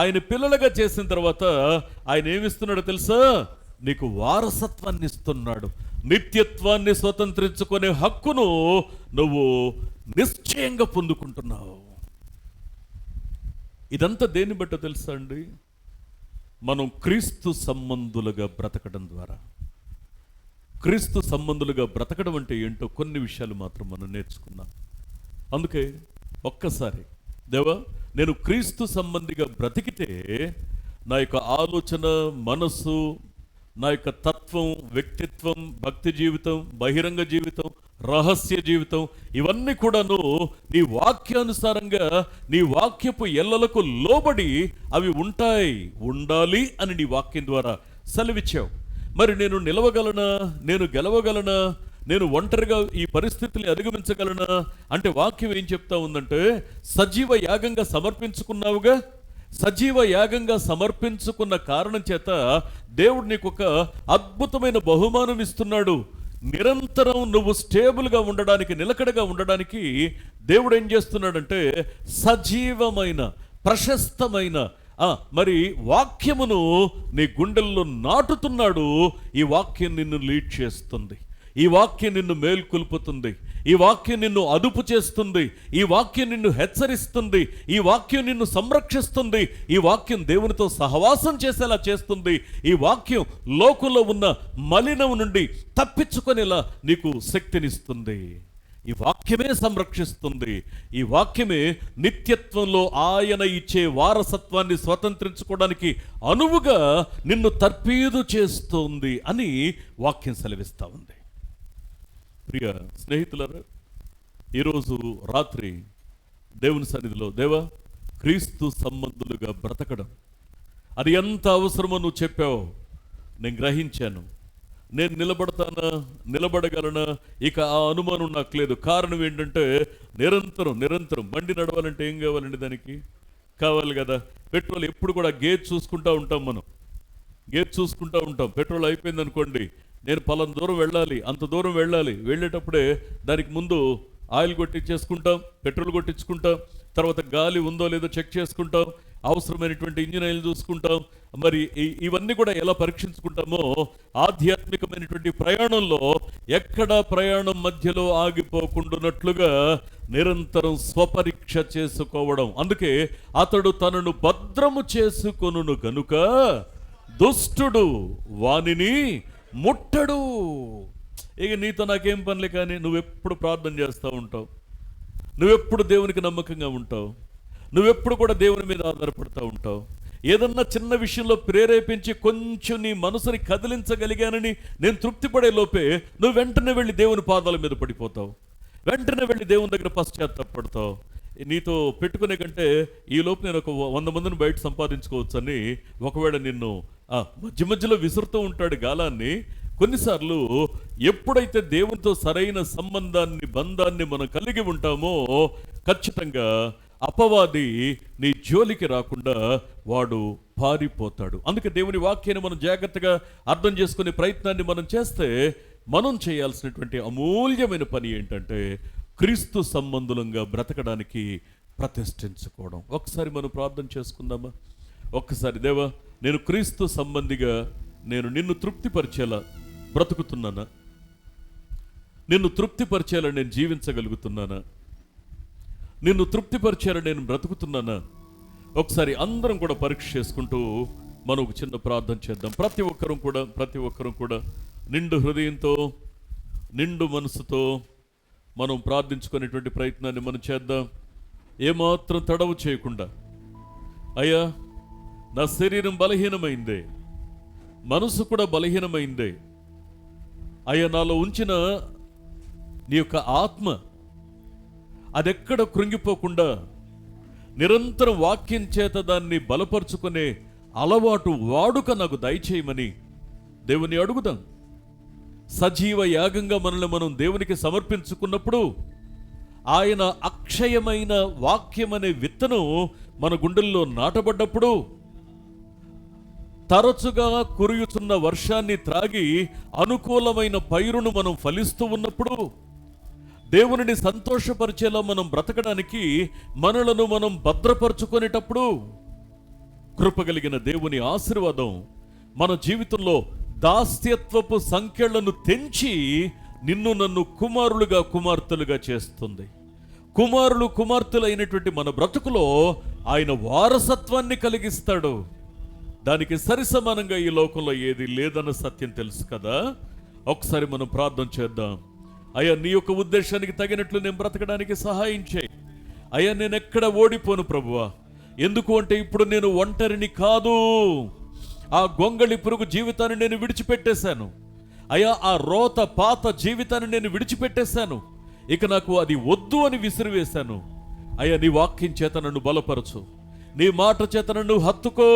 ఆయన పిల్లలుగా చేసిన తర్వాత ఆయన ఏమిస్తున్నాడో తెలుసా? నీకు వారసత్వాన్ని ఇస్తున్నాడు. నిత్యత్వాన్ని స్వతంత్రించుకునే హక్కును నువ్వు నిశ్చయంగా పొందుకుంటున్నావు. ఇదంతా దేన్ని బట్టో తెలుసా అండి? మనం క్రీస్తు సంబంధులుగా బ్రతకడం ద్వారా. క్రీస్తు సంబంధులుగా బ్రతకడం అంటే ఏంటో కొన్ని విషయాలు మాత్రం మనం నేర్చుకున్నాం. అందుకే ఒక్కసారి, దేవా నేను క్రీస్తు సంబంధిగా బ్రతికితే నా యొక్క ఆలోచన, మనసు, నా యొక్క తత్వం, వ్యక్తిత్వం, భక్తి జీవితం, బహిరంగ జీవితం, రహస్య జీవితం, ఇవన్నీ కూడాను నీ వాక్యానుసారంగా, నీ వాక్యపు ఎల్లలకు లోబడి అవి ఉండాలి అని నీ వాక్యం ద్వారా సెలవిచ్చావు. మరి నేను నిలవగలనా? నేను గెలవగలనా? నేను ఒంటరిగా ఈ పరిస్థితిని అధిగమించగలనా అంటే వాక్యం ఏం చెప్తా ఉందంటే, సజీవ యాగంగా సమర్పించుకున్నావుగా. సజీవ యాగంగా సమర్పించుకున్న కారణం చేత దేవుడు నీకు ఒక అద్భుతమైన బహుమానం ఇస్తున్నాడు. నిరంతరం నువ్వు స్టేబుల్గా ఉండడానికి, నిలకడగా ఉండడానికి దేవుడు ఏం చేస్తున్నాడంటే, సజీవమైన, ప్రశస్తమైన, మరి వాక్యమును నీ గుండెల్లో నాటుతున్నాడు. ఈ వాక్యం నిన్ను లీడ్ చేస్తుంది, ఈ వాక్యం నిన్ను మేల్కొల్పుతుంది, ఈ వాక్యం నిన్ను అదుపు చేస్తుంది, ఈ వాక్యం నిన్ను హెచ్చరిస్తుంది, ఈ వాక్యం నిన్ను సంరక్షిస్తుంది, ఈ వాక్యం దేవునితో సహవాసం చేసేలా చేస్తుంది, ఈ వాక్యం లోకంలో ఉన్న మలినం నుండి తప్పించుకునేలా నీకు శక్తినిస్తుంది. ఈ వాక్యమే సంరక్షిస్తుంది. ఈ వాక్యమే నిత్యత్వంలో ఆయన ఇచ్చే వారసత్వాన్ని స్వతంత్రించుకోవడానికి అనువుగా నిన్ను తర్పీదు చేస్తుంది అని వాక్యం సెలవిస్తూ ఉంది. ప్రియ స్నేహితులారా, ఈరోజు రాత్రి దేవుని సన్నిధిలో దేవా, క్రీస్తు సంబంధులుగా బ్రతకడం అది ఎంత అవసరమో నువ్వు చెప్పావు. నేను గ్రహించాను. నేను నిలబడగలనా? ఇక ఆ అనుమానం నాకు లేదు. కారణం ఏంటంటే నిరంతరం బండి నడవాలంటే ఏం కావాలండి? దానికి కావాలి కదా పెట్రోల్. ఎప్పుడు కూడా గేజ్ చూసుకుంటూ ఉంటాం, మనం గేజ్ చూసుకుంటూ ఉంటాం. పెట్రోల్ అయిపోయింది అనుకోండి, నేను పలానా దూరం వెళ్ళాలి, అంత దూరం వెళ్ళాలి. వెళ్ళేటప్పుడే దానికి ముందు ఆయిల్ కొట్టించేసుకుంటాం, పెట్రోల్ కొట్టించుకుంటాం, తర్వాత గాలి ఉందో లేదో చెక్ చేసుకుంటాం, అవసరమైనటువంటి ఇంజిన్ ఆయిల్ చూసుకుంటాం. మరి ఇవన్నీ కూడా ఎలా పరీక్షించుకుంటామో ఆధ్యాత్మికమైనటువంటి ప్రయాణంలో ఎక్కడ ప్రయాణం మధ్యలో ఆగిపోకుండానట్లుగా నిరంతరం స్వపరీక్ష చేసుకోవడం. అందుకే అతడు తనను భద్రము చేసుకొనును గనుక దుష్టుడు వానిని ముట్టడు. ఇక నీతో నాకేం పనులే, కానీ నువ్వెప్పుడు ప్రార్థన చేస్తూ ఉంటావు, నువ్వెప్పుడు దేవునికి నమ్మకంగా ఉంటావు, నువ్వెప్పుడు కూడా దేవుని మీద ఆధారపడుతూ ఉంటావు. ఏదన్నా చిన్న విషయంలో ప్రేరేపించి కొంచెం నీ మనసుని కదిలించగలిగానని నేను తృప్తిపడే లోపే నువ్వు వెంటనే వెళ్ళి దేవుని పాదాల మీద పడిపోతావు, వెంటనే వెళ్ళి దేవుని దగ్గర పశ్చాత్తాపడతావు. నీతో పెట్టుకునే కంటే ఈ లోపు నేను ఒక 100 మందిని బయట సంపాదించుకోవచ్చని ఒకవేళ నిన్ను మధ్యలో విసురుతూ ఉంటాడు గాలాన్ని. కొన్నిసార్లు ఎప్పుడైతే దేవునితో సరైన బంధాన్ని మనం కలిగి ఉంటామో ఖచ్చితంగా అపవాది నీ జోలికి రాకుండా వాడు పారిపోతాడు. అందుకే దేవుని వాక్యాన్ని మనం జాగ్రత్తగా అర్థం చేసుకునే ప్రయత్నాన్ని మనం చేస్తే మనం చేయాల్సినటువంటి అమూల్యమైన పని ఏంటంటే క్రీస్తు సంబంధులంగా బ్రతకడానికి ప్రతిష్ఠించుకోవడం. ఒకసారి మనం ప్రార్థన చేసుకుందామా? ఒక్కసారి దేవా, నేను క్రీస్తు సంబంధిగా నేను నిన్ను తృప్తిపరిచేలా బ్రతుకుతున్నానా? నిన్ను తృప్తిపరిచేలా నేను జీవించగలుగుతున్నానా? నిన్ను తృప్తిపరిచేలా నేను బ్రతుకుతున్నానా? ఒకసారి అందరం కూడా పరీక్ష చేసుకుంటూ మనం ఒక చిన్న ప్రార్థన చేద్దాం. ప్రతి ఒక్కరూ కూడా నిండు హృదయంతో నిండు మనసుతో మనం ప్రార్థించుకునేటువంటి ప్రయత్నాన్ని మనం చేద్దాం. ఏమాత్రం తడవు చేయకుండా, అయ్యా నా శరీరం బలహీనమైందే, మనసు కూడా బలహీనమైందే, అయ్యా నాలో ఉంచిన నీ యొక్క ఆత్మ అదెక్కడ కృంగిపోకుండా నిరంతరం వాక్యం చేత దాన్ని బలపరుచుకునే అలవాటు వాడుక నాకు దయచేయమని దేవుని అడుగుదాం. సజీవ యాగంగా మనల్ని మనం దేవునికి సమర్పించుకున్నప్పుడు ఆయన అక్షయమైన వాక్యం అనే విత్తనం మన గుండెల్లో నాటబడ్డప్పుడు, తరచుగా కురియుచున్న వర్షాన్ని త్రాగి అనుకూలమైన పైరును మనం ఫలిస్తూ ఉన్నప్పుడు, దేవునిని సంతోషపరిచేలా మనం బ్రతకడానికి మనలను మనం భద్రపరుచుకునేటప్పుడు కృపగలిగిన దేవుని ఆశీర్వాదం మన జీవితంలో దాస్యత్వపు సంఖ్యలను తెంచి నిన్ను నన్ను కుమారులుగా కుమార్తెలుగా చేస్తుంది. కుమార్తెలైనటువంటి మన బ్రతుకులో ఆయన వారసత్వాన్ని కలిగిస్తాడు. దానికి సరిసమానంగా ఈ లోకంలో ఏది లేదన్న సత్యం తెలుసు కదా. ఒకసారి మనం ప్రార్థన చేద్దాం. అయ్యా, నీ యొక్క ఉద్దేశానికి తగినట్లు నేను బ్రతకడానికి సహాయం చేయి. అయ్యా, నేను ఎక్కడ ఓడిపోను ప్రభువా. ఎందుకు అంటే ఇప్పుడు నేను ఒంటరిని కాదు. ఆ గొంగళి పురుగు జీవితాన్ని నేను విడిచిపెట్టేశాను. అయ్యా, ఆ రోత పాత జీవితాన్ని నేను విడిచిపెట్టేశాను. ఇక నాకు అది వద్దు అని విసిరివేశాను. అయ్యా, నీ వాక్యం చేత నన్ను బలపరచు, నీ మాట చేత నన్ను హత్తుకో.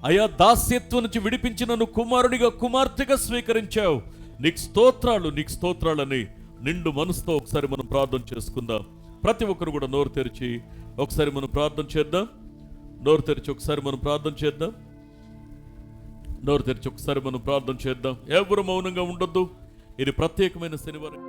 అయ్యా, దాస్యత్వం నుంచి విడిపించి నన్ను కుమారుడిగా కుమార్తెగా స్వీకరించావు. నీకు స్తోత్రాలని నిండు మనసుతో ఒకసారి మనం ప్రార్థన చేసుకుందాం. ప్రతి ఒక్కరు కూడా నోరు తెరిచి ఒకసారి మనం ప్రార్థన చేద్దాం. నోరు తెరిచి ఒకసారి మనం ప్రార్థన చేద్దాం. ఎవరు మౌనంగా ఉండొద్దు. ఇది ప్రత్యేకమైన శనివారం.